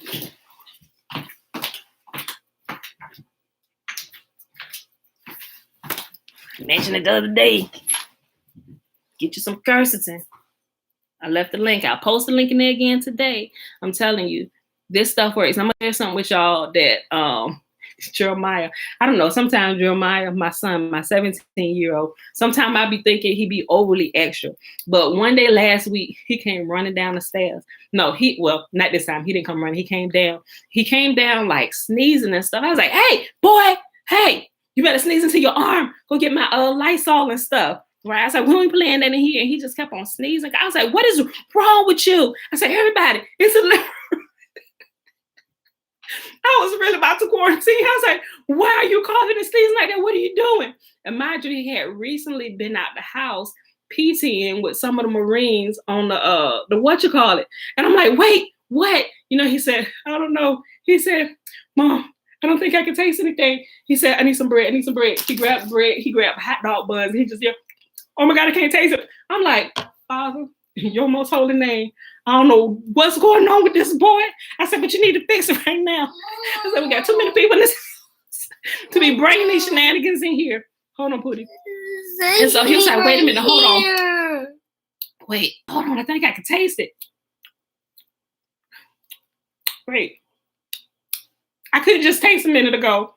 I mentioned it the other day. Get you some quercetin. I left the link. I'll post the link in there again today. I'm telling you, this stuff works. I'm gonna share something with y'all that Jeremiah. I don't know. Sometimes Jeremiah, my son, my 17-year-old, sometimes I be thinking he be overly extra. But one day last week, he came running down the stairs. No, not this time. He didn't come running. He came down. He came down like sneezing and stuff. I was like, hey, boy, hey, you better sneeze into your arm. Go get my Lysol and stuff. Right? I was like, we ain't playing that in here. And he just kept on sneezing. I was like, what is wrong with you? I said, everybody, it's a I was really about to quarantine. I was like, why are you coughing and sneezing like that? What are you doing? And mind you, he had recently been out the house PTing with some of the Marines on the what you call it. And I'm like, wait, what? You know, he said, I don't know. He said, Mom, I don't think I can taste anything. He said, I need some bread. He grabbed bread. He grabbed hot dog buns. He just yelled, oh my God, I can't taste it. I'm like, Father, in your most holy name, I don't know what's going on with this boy. I said, but you need to fix it right now. I said, we got too many people in this house to be bringing these shenanigans in here. Hold on, Pootie. And so he was like, wait a minute, hold on. Wait, hold on, I think I can taste it. Wait. I could have just tasted a minute ago.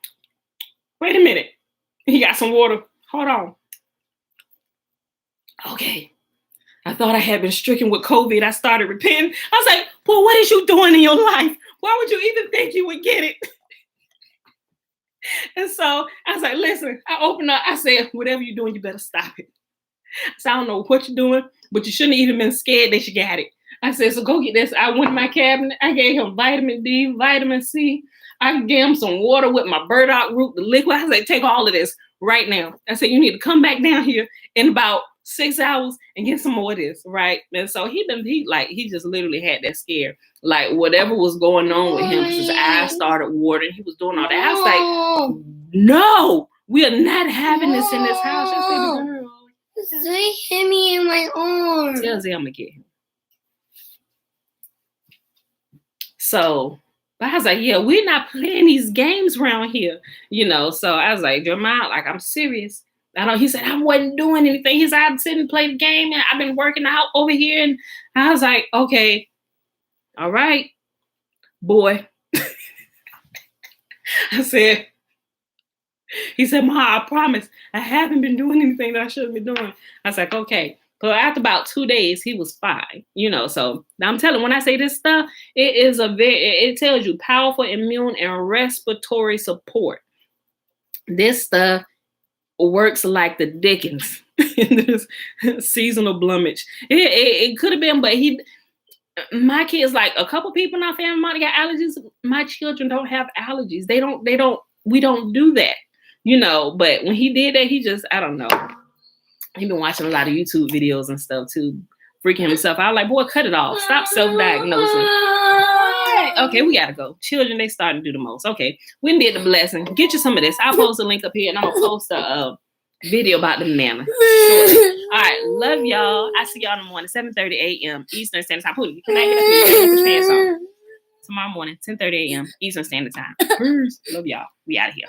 Wait a minute. He got some water. Hold on. Okay. I thought I had been stricken with COVID. I started repenting. I was like, well, what is you doing in your life? Why would you even think you would get it? And so I was like, listen, I opened up. I said, whatever you're doing, you better stop it. So I don't know what you're doing, but you shouldn't have even been scared that you got it. I said, so go get this. I went to my cabinet. I gave him vitamin D, vitamin C. I gave him some water with my burdock root, the liquid. I said, take all of this right now. I said, you need to come back down here in about 6 hours and get some more of this, right? And so he just literally had that scare. Like whatever was going on with him, his eyes started watering. He was doing all that. I was like, no, we are not having this in this house. Just baby girl. They hit me in my arm. Tell Z I'm gonna get him. So I was like, yeah, we're not playing these games around here, you know. So I was like, Jeremiah, like, I'm serious. He said, I wasn't doing anything. He said, I'd sit and play the game and I've been working out over here. And I was like, okay, all right, boy. I said, he said, Ma, I promise I haven't been doing anything that I shouldn't be doing. I was like, okay. So after about 2 days, he was fine, you know. So I'm telling, when I say this stuff, it tells you powerful immune and respiratory support. This stuff works like the Dickens in this seasonal blemish. It could have been, but my kids, like a couple people in our family might have got allergies. My children don't have allergies. We don't do that, you know. But when he did that, he just, I don't know. He's been watching a lot of YouTube videos and stuff too, freaking himself out. Like, boy, cut it off. Stop self-diagnosing. Okay, we gotta go. Children, they starting to do the most. Okay, we did the blessing. Get you some of this. I'll post a link up here, and I'm gonna post a video about the manna. All right, love y'all. I see y'all in the morning, 7:30 a.m. Eastern Standard Time. Pooh, can I get up here? Tomorrow morning, 10:30 a.m. Eastern Standard Time. Love y'all. We out of here.